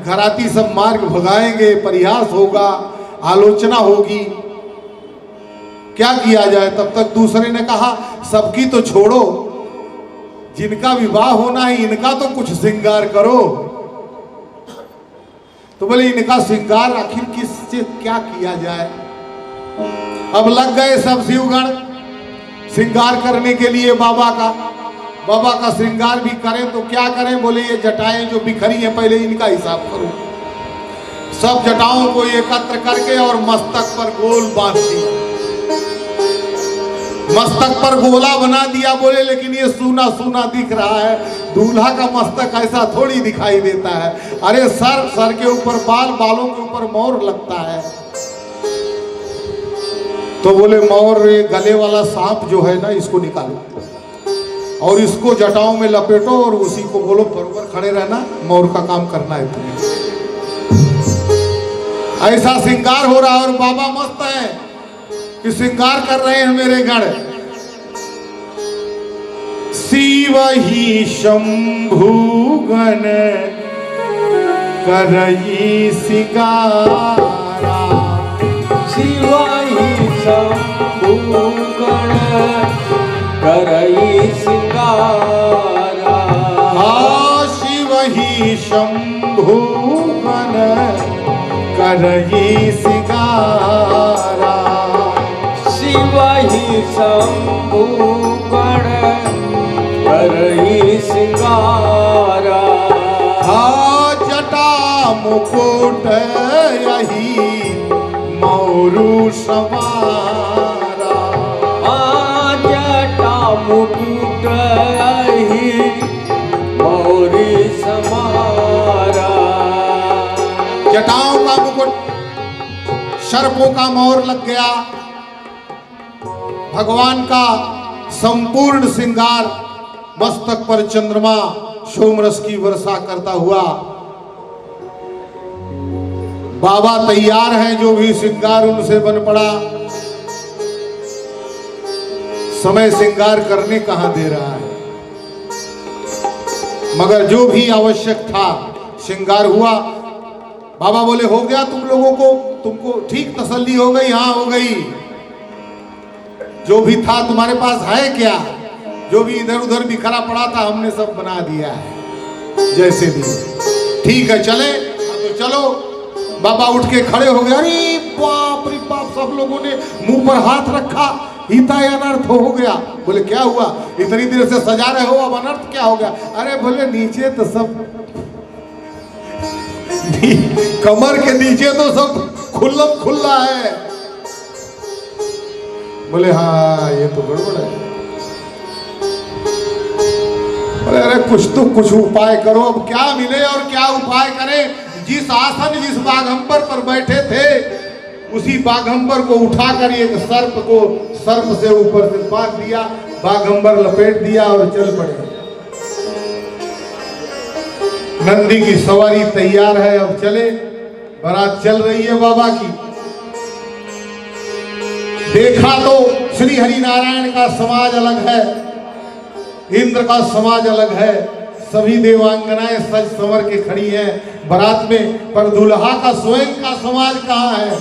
घराती सब मार्ग भगाएंगे, परिहास होगा, आलोचना होगी, क्या किया जाए। तब तक दूसरे ने कहा सबकी तो छोड़ो, जिनका विवाह होना है इनका तो कुछ श्रृंगार करो। तो बोले इनका श्रृंगार आखिर किससे क्या किया जाए। अब लग गए सब शिवगण श्रृंगार करने के लिए बाबा का श्रृंगार भी करें तो क्या करें। बोले ये जटाएं जो बिखरी हैं पहले इनका हिसाब करो। सब जटाओं को एकत्र करके और मस्तक पर गोल बांध दिया, मस्तक पर गोला बना दिया। बोले लेकिन ये सूना सूना दिख रहा है, दूल्हा का मस्तक ऐसा थोड़ी दिखाई देता है। अरे सर के ऊपर बाल, बालों के ऊपर मोर लगता है। तो बोले मोर गले वाला सांप जो है ना इसको निकालो और इसको जटाओं में लपेटो और उसी को बोलो बरोबर खड़े रहना, मोर का काम करना है तुम्हें। ऐसा श्रृंगार हो रहा है और बाबा मस्त है कि श्रृंगार कर रहे हैं मेरे गण। शिव ही शंभु गण करई सिंगारा, शिव ही शंभु गण करई सिंगारा। शिव ही शंभु गण करई सिंगारा, शिव ही शंभु गण करई सिंगारा। जटा मुकुट यही मौरू सवारा, जटा मुकुट यही मौरी समारा। जटाओं का मुकुट, सर्पों का मोर लग गया। भगवान का संपूर्ण श्रृंगार, मस्तक पर चंद्रमा सोमरस की वर्षा करता हुआ। बाबा तैयार हैं, जो भी श्रृंगार उनसे बन पड़ा। समय श्रृंगार करने कहां दे रहा है, मगर जो भी आवश्यक था श्रृंगार हुआ। बाबा बोले हो गया तुम लोगों को, तुमको ठीक तसल्ली हो गई? हाँ हो गई। जो भी था तुम्हारे पास है क्या? जो भी इधर उधर बिखरा पड़ा था हमने सब बना दिया है जैसे भी। ठीक है चले, तो चलो। बाबा उठ के खड़े हो गए। अरे बाप रे बाप, सब लोगों ने मुंह पर हाथ रखा। हिता अनर्थ हो गया। बोले क्या हुआ? इतनी देर से सजा रहे हो, अब अनर्थ क्या हो गया? अरे बोले नीचे तो सब कमर के नीचे तो सब खुल्लम खुल्ला है। बोले हाँ ये तो गड़बड़ है। बोले अरे कुछ उपाय करो। अब क्या मिले और क्या उपाय करें? जिस आसन, जिस बाघंबर पर बैठे थे उसी बाघंबर को उठाकर एक सर्प से ऊपर से बांध दिया, बाघंबर लपेट दिया और चल पड़े। नंदी की सवारी तैयार है, अब चले। बारात चल रही है बाबा की। देखा तो श्री हरि नारायण का समाज अलग है, इंद्र का समाज अलग है। सभी देवांगनाएं सज संवर के खड़ी हैं बारात में, पर दुल्हा का स्वयं का समाज कहाँ है?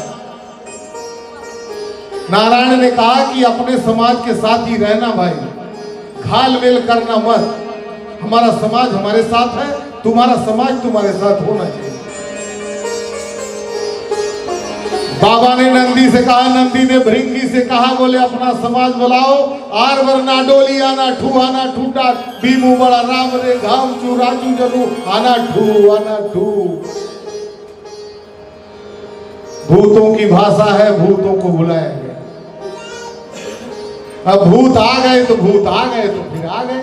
नारायण ने कहा कि अपने समाज के साथ ही रहना भाई, घाल मेल करना मत। हमारा समाज हमारे साथ है, तुम्हारा समाज तुम्हारे साथ होना चाहिए। बाबा ने नंदी से कहा, नंदी ने भृंगी से कहा, बोले अपना समाज बुलाओ। आर वरना डोली आना ठू आना ठूटा, बीमू बड़ा राम रे घाम चू राजू जनू आना ठू। भूतों की भाषा है, भूतों को बुलाया गया। अब भूत आ गए तो भूत आ गए तो फिर आ गए।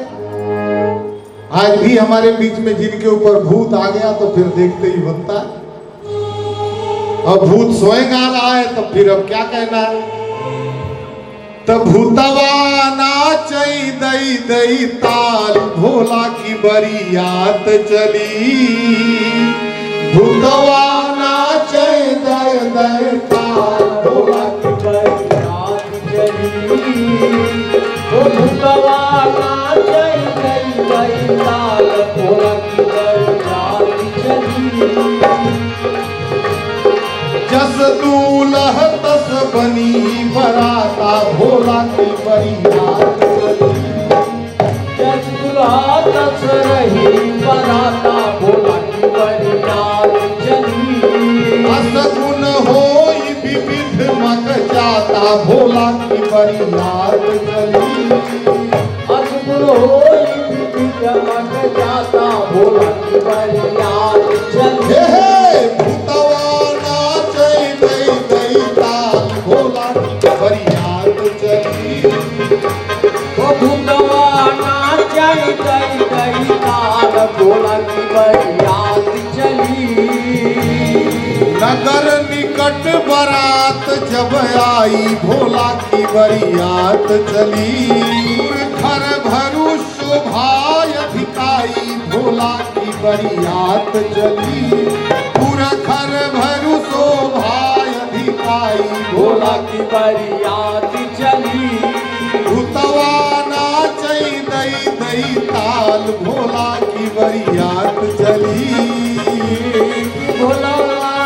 आज भी हमारे बीच में जिनके ऊपर भूत आ गया तो फिर देखते ही बनता है। अब भूत स्वयं आ रहा है तो फिर अब क्या कहना है? तब भूतवा नाचई दई दई ताल, भोला की बरियात चली। भूतवा नाचई दई दई ताल, भोला की बरियात चली। ओ भगवाना जय जय जय ताल भोला की बरसात चली। जस दूल्ह तस बनी बराता भोला की बरियात चली। जस दूल्हा तस रही बराता भोला की बरियात चली। असगुन होई विविध मक जाता भोला की बरियात चली। असगुन होई विविध मक जाता भोला की बरियात चली। हे भूतवा नाचै दई दई ताल भोला की बरियात चली। ओ भूतवा नाचै दई दई ताल भोला की बरियात चली। नगर निकट बारात जब आई भोला की बरियात चली। घर भरू शोभाय भिकाई भोला की बरियात चली। पूरा घर भरू शोभाय भिकाई भोला की बरियात चली। भूतवा नाचै दई दई ताल भोला की बरियात चली। भोला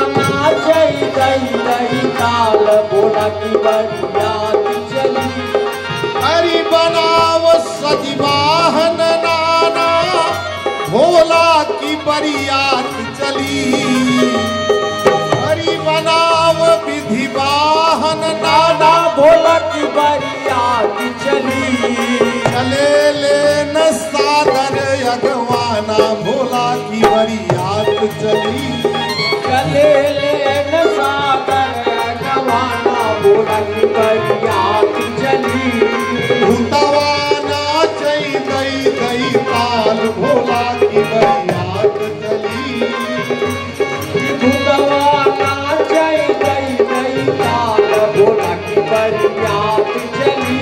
नाचै दई दई ताल भोला की बरियात चली। हरि बनाव सजीवाहन नाना भोला की बरियात चली। हरि बनाव विधि वाहन नाना भोला की बरियात चली। चले लेन सादर अगवाना भोला की बरियात चली। चले लेन सागर गवाना भोला की बरियात चली। भूतवा नाचै दई दई ताल भोला की बरियात चली। भूतवा नाचै दई दई ताल भोला की बरियात चली।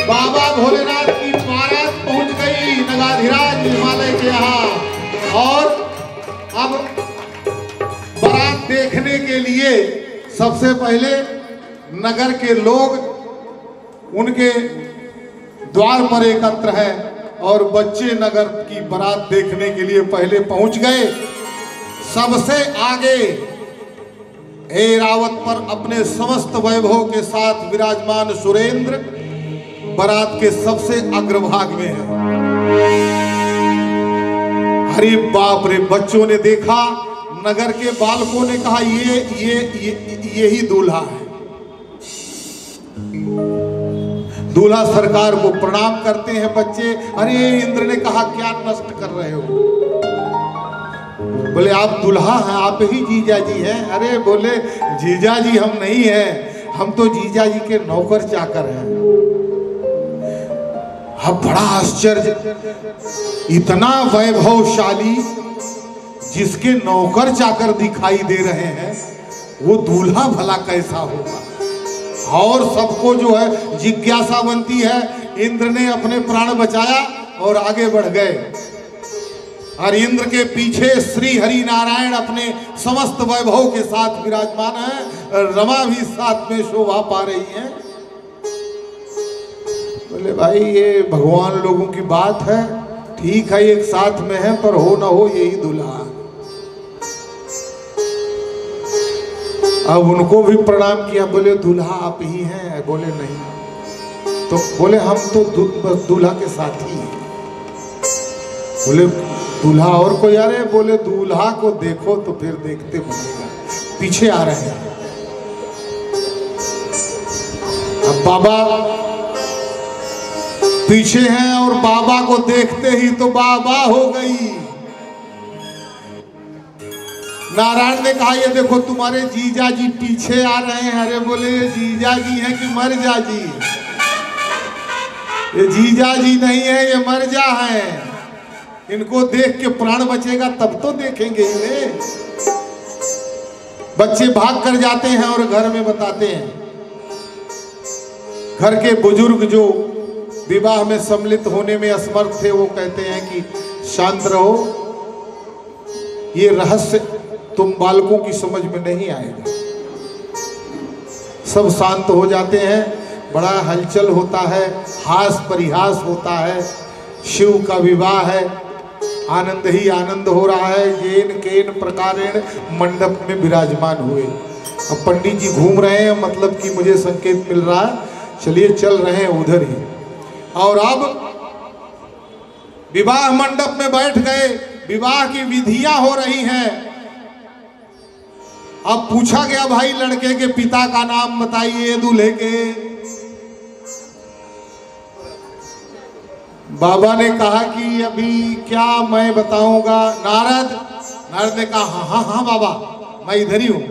बाबा भोलेनाथ की बारात पहुंच गई नगाधिराज हिमालय के यहाँ। और अब बारात देखने के लिए सबसे पहले नगर के लोग उनके द्वार पर एकत्र हैं और बच्चे नगर की बारात देखने के लिए पहले पहुंच गए। सबसे आगे ऐरावत पर अपने समस्त वैभव के साथ विराजमान सुरेंद्र बारात के सबसे अग्रभाग में है। अरे बाप रे, बच्चों ने देखा, नगर के बालकों ने कहा यही दूल्हा है। दूल्हा सरकार को प्रणाम करते हैं बच्चे। अरे इंद्र ने कहा क्या नष्ट कर रहे हो? बोले आप दूल्हा हैं, आप ही जीजा जी हैं। अरे बोले जीजा जी हम नहीं हैं, हम तो जीजा जी के नौकर चाकर हैं। अब बड़ा आश्चर्य, इतना वैभवशाली जिसके नौकर चाकर दिखाई दे रहे हैं, वो दूल्हा भला कैसा होगा? और सबको जो है जिज्ञासा बनती है। इंद्र ने अपने प्राण बचाया और आगे बढ़ गए। और इंद्र के पीछे श्री हरि नारायण अपने समस्त वैभव के साथ विराजमान है। रमा भी साथ में शोभा पा रही है। बोले भाई ये भगवान लोगों की बात है, ठीक है एक साथ में है, पर हो ना हो यही दूल्हा। अब उनको भी प्रणाम किया। बोले दूल्हा आप ही हैं? बोले नहीं। तो बोले हम तो बस दूल्हा के साथी हैं। बोले दूल्हा और कोई आ रहे? बोले दूल्हा को देखो तो फिर देखते बनेगा, पीछे आ रहे हैं। अब बाबा पीछे हैं और बाबा को देखते ही तो बाबा हो गई। नारायण ने कहा ये देखो तुम्हारे जीजा जी पीछे आ रहे हैं। अरे बोले ये जीजा जी हैं कि मरजा जी? ये जीजा जी नहीं है, ये मरजा हैं। इनको देख के प्राण बचेगा तब तो देखेंगे इन्हें। बच्चे भाग कर जाते हैं और घर में बताते हैं। घर के बुजुर्ग जो विवाह में सम्मिलित होने में असमर्थ थे वो कहते हैं कि शांत रहो, ये रहस्य तुम बालकों की समझ में नहीं आएगा। सब शांत हो जाते हैं। बड़ा हलचल होता है, हास परिहास होता है। शिव का विवाह है, आनंद ही आनंद हो रहा है। येन केन प्रकारेण मंडप में विराजमान हुए। अब पंडित जी घूम रहे हैं, मतलब कि मुझे संकेत मिल रहा है चलिए चल रहे हैं उधर ही। और अब विवाह मंडप में बैठ गए, विवाह की विधियां हो रही हैं। अब पूछा गया भाई लड़के के पिता का नाम बताइए दूल्हे के। बाबा ने कहा कि अभी क्या मैं बताऊंगा। नारद ने कहा हाँ हाँ हाँ बाबा मैं इधर ही हूं।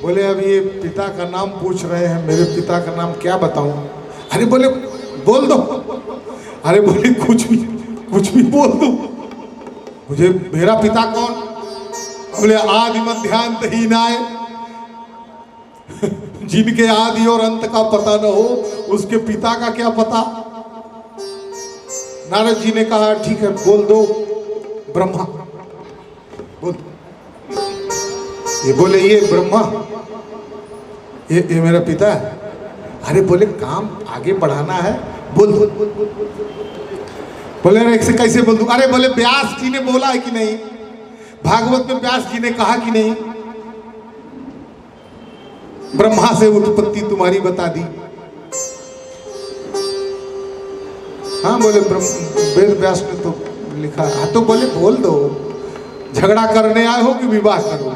बोले अभी ये पिता का नाम पूछ रहे हैं, मेरे पिता का नाम क्या बताऊं। अरे बोले बोल दो। अरे बोले कुछ भी बोल दो, मुझे मेरा पिता कौन। बोले आदि मध्यांत हीनाय, जिनके आदि और अंत का पता न हो उसके पिता का क्या पता। नारद जी ने कहा ठीक है बोल दो ब्रह्मा। बोल। ये बोले ये ब्रह्मा ये मेरा पिता है। अरे बोले काम आगे बढ़ाना है, बोल। बोले अरे कैसे बोल दूं। अरे बोले व्यास जी ने बोला है कि नहीं, भागवत में व्यास जी ने कहा कि नहीं ब्रह्मा से उत्पत्ति तुम्हारी बता दी। हाँ बोले वेद व्यास ने तो लिखा। हाँ तो बोले बोल दो, झगड़ा करने आए हो कि विवाह करो।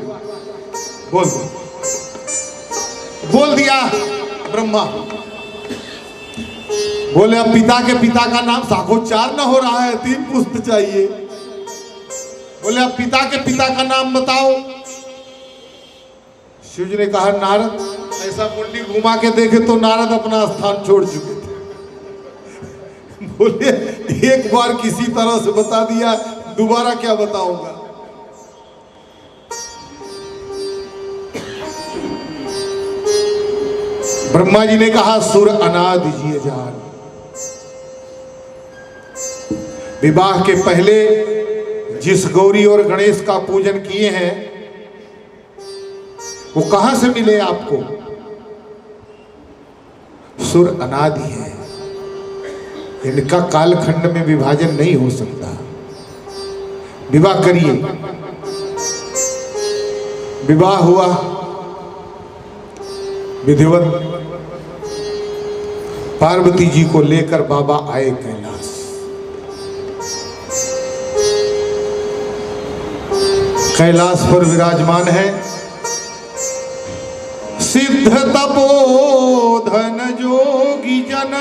बोल दो। बोल दिया ब्रह्मा। बोले अब पिता के पिता का नाम साखोच्चार न हो रहा है, 3 पुष्प चाहिए। बोले अब पिता के पिता का नाम बताओ। शिव जी ने कहा नारद, ऐसा मुंडी घुमा के देखे तो नारद अपना स्थान छोड़ चुके थे। बोले एक बार किसी तरह से बता दिया, दोबारा क्या बताऊंगा। ब्रह्मा जी ने कहा सुर अनादि जिय जान। विवाह के पहले जिस गौरी और गणेश का पूजन किए हैं वो कहां से मिले आपको। सुर अनादि है, इनका कालखंड में विभाजन नहीं हो सकता। विवाह करिए। विवाह हुआ विधिवत। पार्वती जी को लेकर बाबा आए कैलाश। कैलाश पर विराजमान है सिद्ध तपोधन जोगी जन,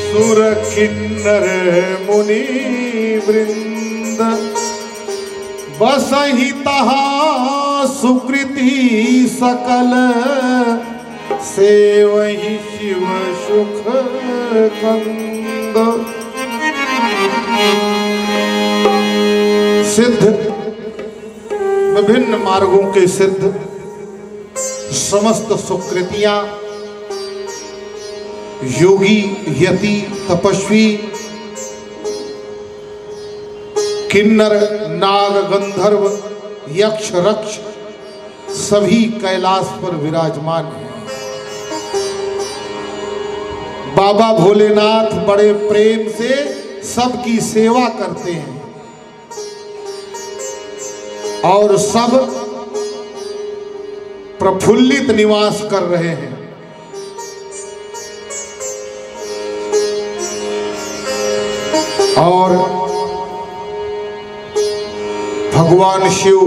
सुर किन्नर मुनि वृंद, बसहि तहाँ सुकृति सकल, सेवहि शिव सुख कंद। सिद्ध विभिन्न मार्गों के सिद्ध, समस्त सुकृतियां, योगी यति तपस्वी, किन्नर नाग गंधर्व यक्ष रक्ष सभी कैलाश पर विराजमान हैं। बाबा भोलेनाथ बड़े प्रेम से सबकी सेवा करते हैं और सब प्रफुल्लित निवास कर रहे हैं। और भगवान शिव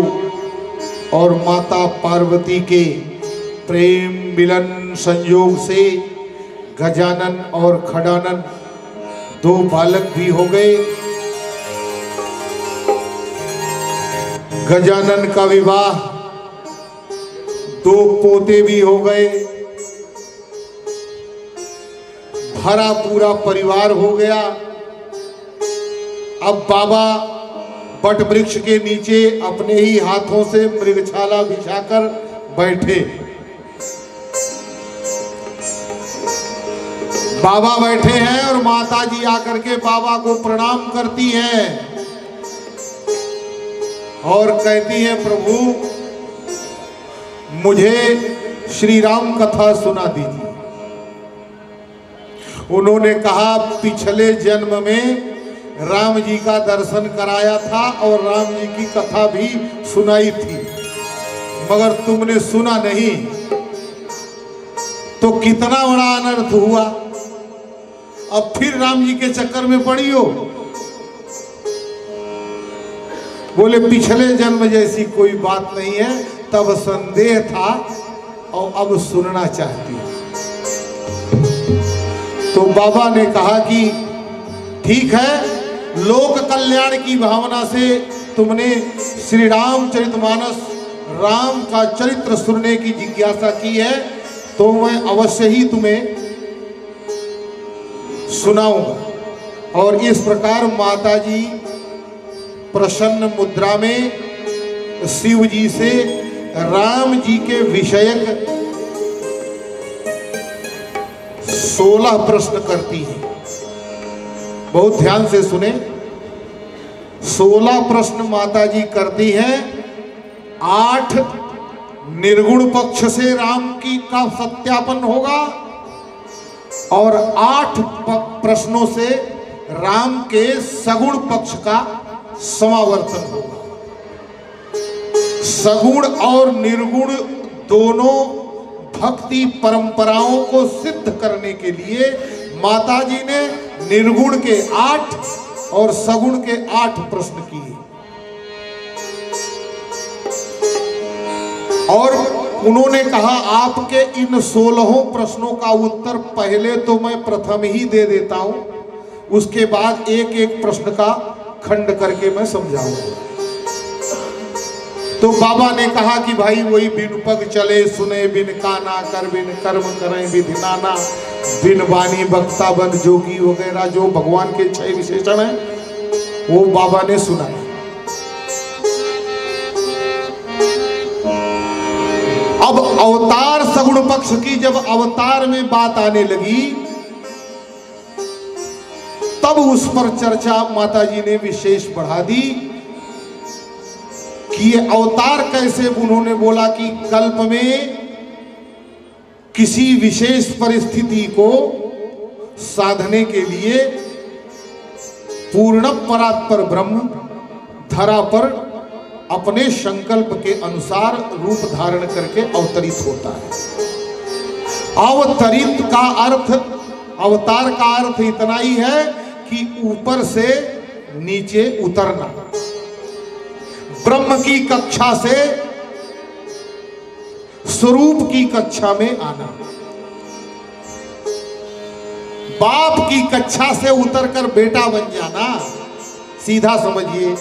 और माता पार्वती के प्रेम मिलन संयोग से गजानन और खडानन 2 बालक भी हो गए। गजानन का विवाह 2 पोते भी हो गए। भरा पूरा परिवार हो गया। अब बाबा वट वृक्ष के नीचे अपने ही हाथों से मृगछाला बिछाकर बैठे। बाबा बैठे हैं और माता जी आकर के बाबा को प्रणाम करती हैं और कहती हैं प्रभु मुझे श्री राम कथा सुना दीजिए। उन्होंने कहा पिछले जन्म में राम जी का दर्शन कराया था और राम जी की कथा भी सुनाई थी, मगर तुमने सुना नहीं, तो कितना बड़ा अनर्थ हुआ। अब फिर राम जी के चक्कर में पड़ी हो। बोले पिछले जन्म जैसी कोई बात नहीं है, तब संदेह था और अब सुनना चाहती हूं। तो बाबा ने कहा कि ठीक है, लोक कल्याण की भावना से तुमने श्री रामचरितमानस राम का चरित्र सुनने की जिज्ञासा की है, तो मैं अवश्य ही तुम्हें सुनाऊंगा। और इस प्रकार माताजी प्रसन्न मुद्रा में शिव जी से राम जी के विषयक 16 प्रश्न करती हैं। बहुत ध्यान से सुने। 16 प्रश्न माताजी करती हैं। 8 निर्गुण पक्ष से राम की का सत्यापन होगा और 8 प्रश्नों से राम के सगुण पक्ष का समावर्तन होगा। सगुण और निर्गुण दोनों भक्ति परंपराओं को सिद्ध करने के लिए माताजी ने निर्गुण के 8 और सगुण के 8 प्रश्न किए। और उन्होंने कहा आपके इन 16 प्रश्नों का उत्तर पहले तो मैं प्रथम ही दे देता हूं, उसके बाद एक एक प्रश्न का खंड करके मैं समझाऊंगा। तो बाबा ने कहा कि भाई वही बिन पग चले सुने बिन काना कर बिन कर्म करें विधि नाना बिन वाणी वक्ता बन जोगी वगैरह जो भगवान के 6 विशेषण हैं वो बाबा ने सुनाए। अब अवतार सगुण पक्ष की जब अवतार में बात आने लगी तब उस पर चर्चा माताजी ने विशेष बढ़ा दी कि ये अवतार कैसे। उन्होंने बोला कि कल्प में किसी विशेष परिस्थिति को साधने के लिए पूर्ण परात्पर ब्रह्म धरा पर अपने संकल्प के अनुसार रूप धारण करके अवतरित होता है। अवतरित का अर्थ, अवतार का अर्थ इतना ही है कि ऊपर से नीचे उतरना, ब्रह्म की कक्षा से स्वरूप की कक्षा में आना, बाप की कक्षा से उतरकर बेटा बन जाना। सीधा समझिए,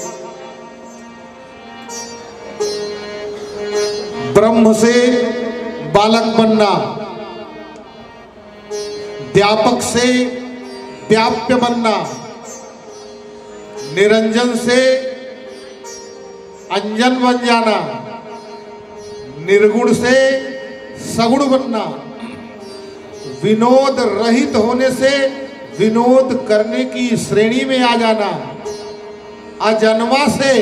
ब्रह्म से बालक बनना, व्यापक से व्याप्य बनना, निरंजन से अंजन बन जाना, निर्गुण से सगुण बनना, विनोद रहित होने से विनोद करने की श्रेणी में आ जाना, अजन्मा से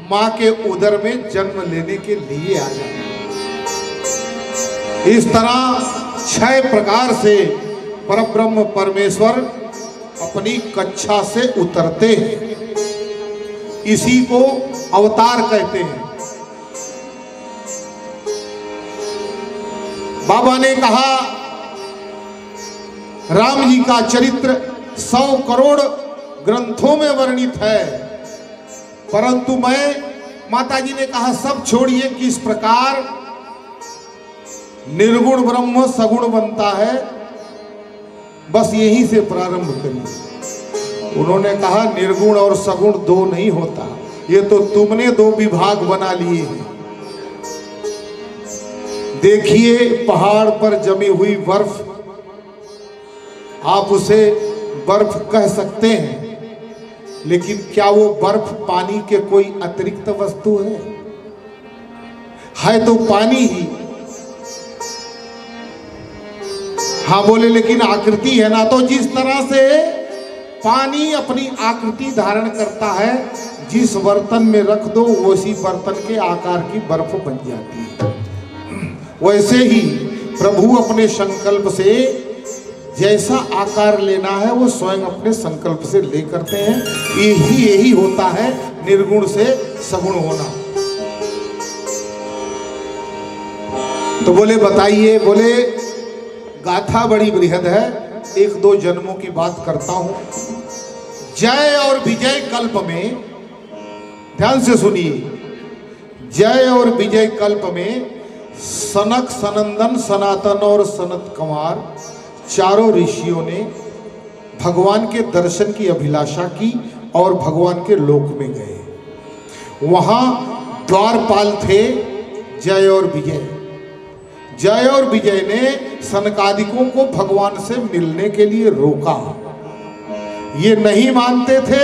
मां के उदर में जन्म लेने के लिए आ जाना। इस तरह 6 प्रकार से परब्रह्म परमेश्वर अपनी कक्षा से उतरते हैं। इसी को अवतार कहते हैं। बाबा ने कहा राम जी का चरित्र 100 करोड़ ग्रंथों में वर्णित है, परंतु मैं, माताजी ने कहा सब छोड़िए, किस प्रकार निर्गुण ब्रह्म सगुण बनता है, बस यहीं से प्रारंभ करिए। उन्होंने कहा निर्गुण और सगुण 2 नहीं होता, ये तो तुमने 2 विभाग बना लिए हैं। देखिए पहाड़ पर जमी हुई बर्फ, आप उसे बर्फ कह सकते हैं, लेकिन क्या वो बर्फ पानी के कोई अतिरिक्त वस्तु है तो पानी ही। हाँ बोले लेकिन आकृति है ना, तो जिस तरह से पानी अपनी आकृति धारण करता है, जिस बर्तन में रख दो उसी बर्तन के आकार की बर्फ बन जाती है। वैसे ही प्रभु अपने संकल्प से जैसा आकार लेना है वो स्वयं अपने संकल्प से ले करते हैं। यही होता है निर्गुण से सगुण होना। तो बोले बताइए, बोले गाथा बड़ी बृहद है, एक दो जन्मों की बात करता हूं। जय और विजय कल्प में, ध्यान से सुनिए, जय और विजय कल्प में सनक, सनंदन, सनातन और सनत कुमार चारों ऋषियों ने भगवान के दर्शन की अभिलाषा की और भगवान के लोक में गए। वहां द्वारपाल थे जय और विजय। जय और विजय ने सनकादिकों को भगवान से मिलने के लिए रोका। ये नहीं मानते थे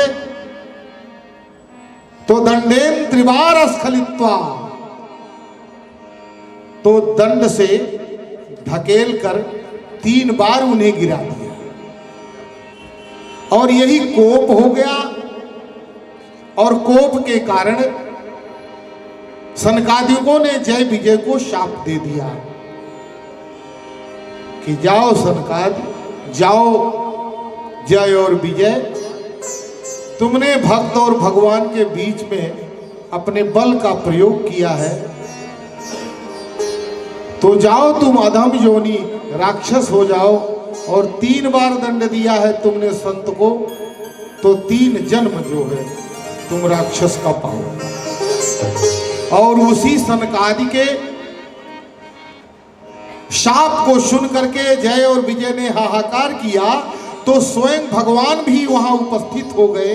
तो दंडेन त्रिवार स्खलित्वा, तो दंड से धकेल कर 3 बार उन्हें गिरा दिया। और यही कोप हो गया, और कोप के कारण सनकादिकों ने जय विजय को शाप दे दिया कि जाओ सनकादि, जाओ जय और विजय, तुमने भक्त और भगवान के बीच में अपने बल का प्रयोग किया है, तो जाओ तुम अधम योनि राक्षस हो जाओ। और 3 बार दंड दिया है तुमने संत को, तो 3 जन्म जो है तुम राक्षस का पाओ। और उसी सनकादि के शाप को सुन करके जय और विजय ने हाहाकार किया, तो स्वयं भगवान भी वहां उपस्थित हो गए।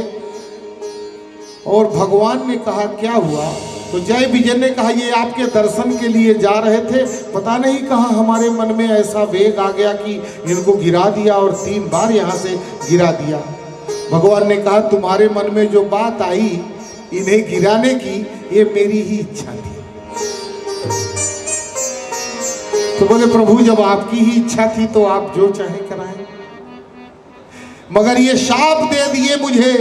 और भगवान ने कहा क्या हुआ? तो जय विजय ने कहा ये आपके दर्शन के लिए जा रहे थे, पता नहीं कहाँ हमारे मन में ऐसा वेग आ गया कि इनको गिरा दिया और 3 बार यहाँ से गिरा दिया। भगवान ने कहा तुम्हारे मन में जो बात आई इन्हें गिराने की, ये मेरी ही इच्छा थी। तो बोले प्रभु जब आपकी ही इच्छा थी तो आप जो चाहे कराएं, मगर ये शाप दे दिए मुझे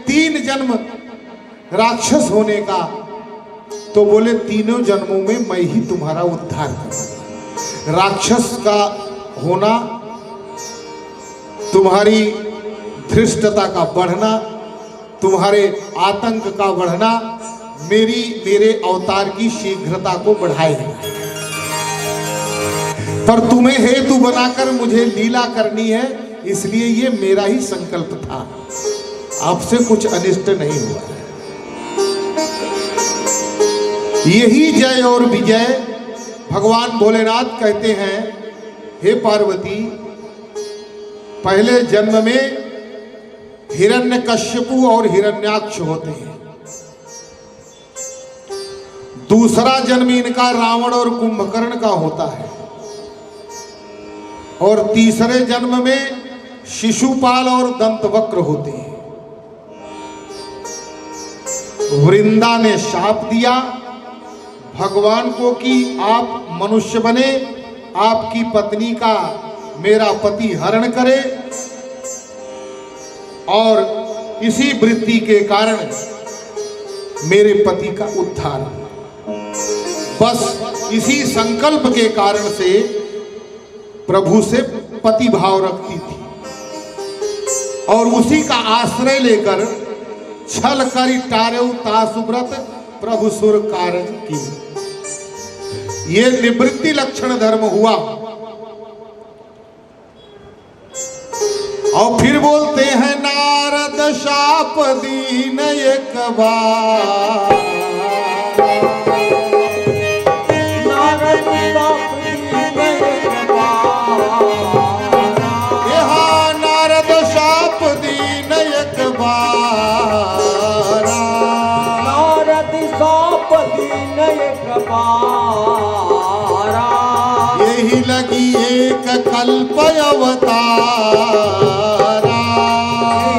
3 जन्म राक्षस होने का, तो बोले 3 जन्मों में मैं ही तुम्हारा उद्धार करूंगा। राक्षस का होना, तुम्हारी धृष्टता का बढ़ना, तुम्हारे आतंक का बढ़ना मेरे अवतार की शीघ्रता को बढ़ाएगा। पर तुम्हें हेतु बनाकर मुझे लीला करनी है, इसलिए ये मेरा ही संकल्प था, आपसे कुछ अनिष्ट नहीं हुआ है। यही जय और विजय भगवान भोलेनाथ कहते हैं, हे पार्वती, पहले जन्म में हिरण्यकश्यपु और हिरण्याक्ष होते हैं, दूसरा जन्म इनका रावण और कुंभकर्ण का होता है, और तीसरे जन्म में शिशुपाल और दंतवक्र होते हैं। वृंदा ने शाप दिया भगवान को कि आप मनुष्य बने, आपकी पत्नी का मेरा पति हरण करे, और इसी वृत्ति के कारण मेरे पति का उद्धार। बस इसी संकल्प के कारण से प्रभु से पति भाव रखती थी, और उसी का आश्रय लेकर छल करी टारेउ तासुव्रत प्रभु सुर कारज की। ये निवृत्ति लक्षण धर्म हुआ। और फिर बोलते हैं नारद शाप दीन एक बार, नारद शाप दीन एक बार, नारद शाप दीन एक बार, नारद शाप दीन एक बार, यही लगी एक कल्प अवतारा,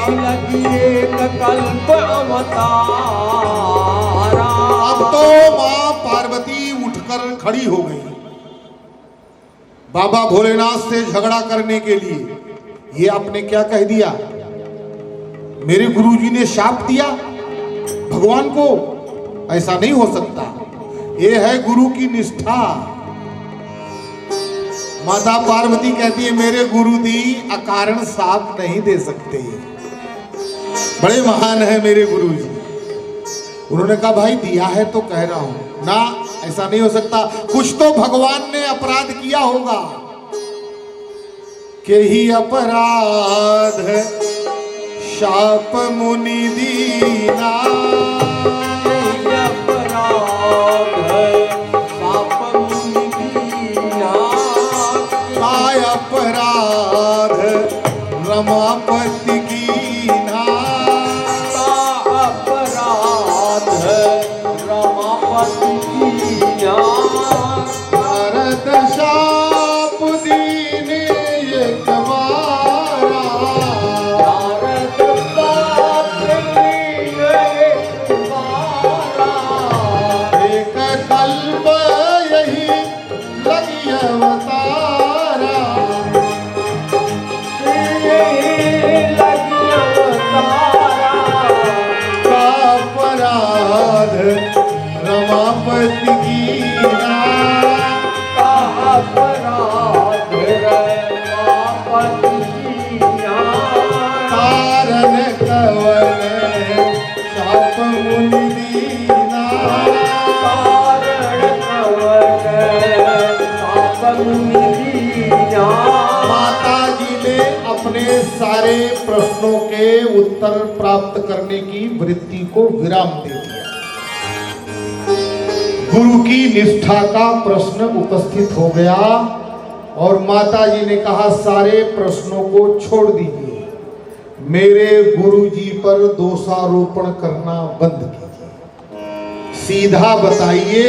लगी एक कल्प अवतारा। अब तो मां पार्वती उठकर खड़ी हो गई बाबा भोलेनाथ से झगड़ा करने के लिए। ये आपने क्या कह दिया? मेरे गुरुजी ने शाप दिया भगवान को, ऐसा नहीं हो सकता। ये है गुरु की निष्ठा। माता पार्वती कहती है मेरे गुरु दी अकारण साप नहीं दे सकते, बड़े महान है मेरे गुरु जी। उन्होंने कहा भाई दिया है तो कह रहा हूं ना, ऐसा नहीं हो सकता, कुछ तो भगवान ने अपराध किया होगा। के ही अपराध शाप मुनि दीना, अपराध रमापति कीन्हा, अपराध रमापति कीन्हा। नारद शाप दीने एक बारा, नारद शाप दीने एक बारा। एक कल्प यही लगी अवतारा, रमापति कीन्हा, अपराध रमापति कीन्हा। कारण कवन शाप मुनि दीना, कारण कवन शाप मुनि दीना। माता जी ने अपने सारे प्रश्नों के उत्तर प्राप्त करने की वृत्ति को विराम दे दिया। गुरु की निष्ठा का प्रश्न उपस्थित हो गया और माता जी ने कहा सारे प्रश्नों को छोड़ दीजिए, मेरे गुरु जी पर दोषारोपण करना बंद कीजिए, सीधा बताइए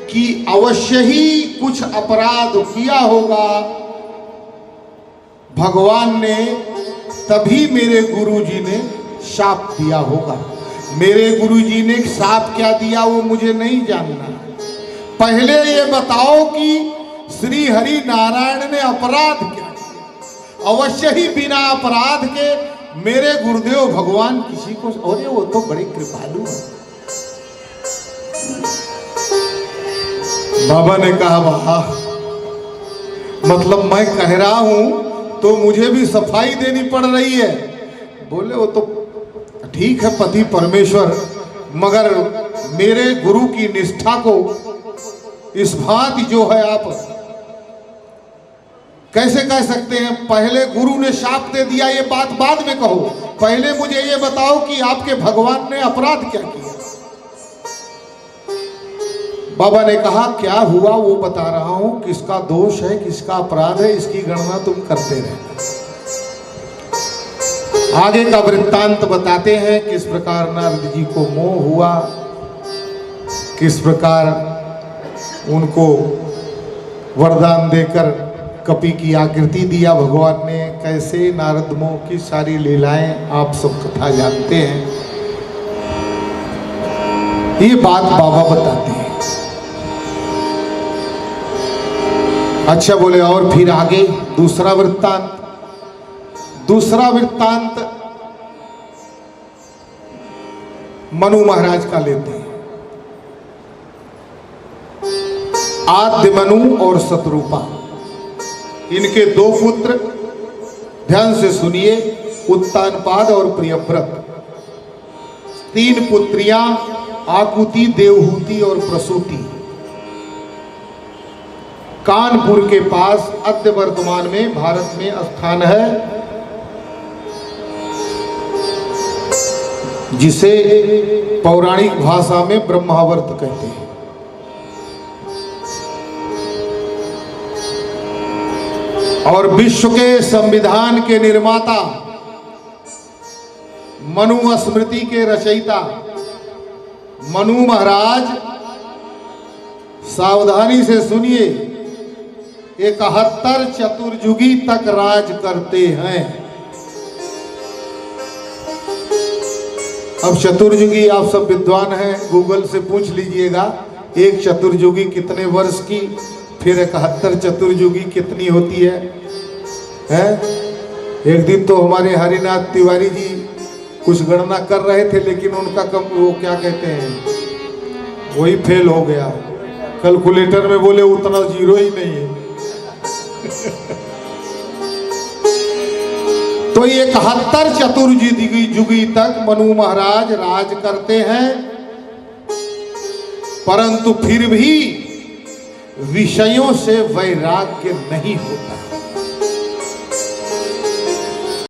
कि अवश्य ही कुछ अपराध किया होगा भगवान ने, तभी मेरे गुरु जी ने शाप दिया होगा। मेरे गुरुजी ने शाप क्या दिया वो मुझे नहीं जानना, पहले ये बताओ कि श्री हरि नारायण ने अपराध क्या किया। अवश्य ही बिना अपराध के मेरे गुरुदेव भगवान किसी को, और वो तो बड़े कृपालु है। बाबा ने कहा वाह, मतलब मैं कह रहा हूं तो मुझे भी सफाई देनी पड़ रही है। बोले वो तो ठीक है पति परमेश्वर, मगर मेरे गुरु की निष्ठा को इस भांति जो है आप कैसे कह सकते हैं? पहले गुरु ने शाप दे दिया, ये बात बाद में कहो, पहले मुझे ये बताओ कि आपके भगवान ने अपराध क्या किया। बाबा ने कहा क्या हुआ वो बता रहा हूं, किसका दोष है किसका अपराध है इसकी गणना तुम करते रहना। आगे का वृत्तांत बताते हैं, किस प्रकार नारद जी को मोह हुआ, किस प्रकार उनको वरदान देकर कपि की आकृति दिया भगवान ने, कैसे नारद मोह की सारी लीलाएं आप सब कथा जानते हैं। ये बात बाबा बताते हैं। अच्छा बोले और फिर आगे दूसरा वृत्तांत, दूसरा वृत्तांत मनु महाराज का लेते हैं। आद्य मनु और शतरूपा, इनके दो पुत्र, ध्यान से सुनिए, उत्तानपाद और प्रियव्रत। तीन पुत्रियां आकुति, देवहूति और प्रसूति। कानपुर के पास अद्य वर्तमान में भारत में स्थान है जिसे पौराणिक भाषा में ब्रह्मावर्त कहते हैं। और विश्व के संविधान के निर्माता, मनुस्मृति के रचयिता मनु महाराज, सावधानी से सुनिए, 71 चतुर्युगी तक राज करते हैं। अब चतुर्युगी आप सब विद्वान हैं, गूगल से पूछ लीजिएगा एक चतुर्युगी कितने वर्ष की, फिर 71 चतुर्युगी कितनी होती है? एक दिन तो हमारे हरिनाथ तिवारी जी कुछ गणना कर रहे थे, लेकिन उनका कम वो क्या कहते हैं वही फेल हो गया। कैलकुलेटर में बोले उतना जीरो ही नहीं है। तो 71 चतुर्युगी तक मनु महाराज राज करते हैं, परंतु फिर भी विषयों से वैराग्य नहीं होता।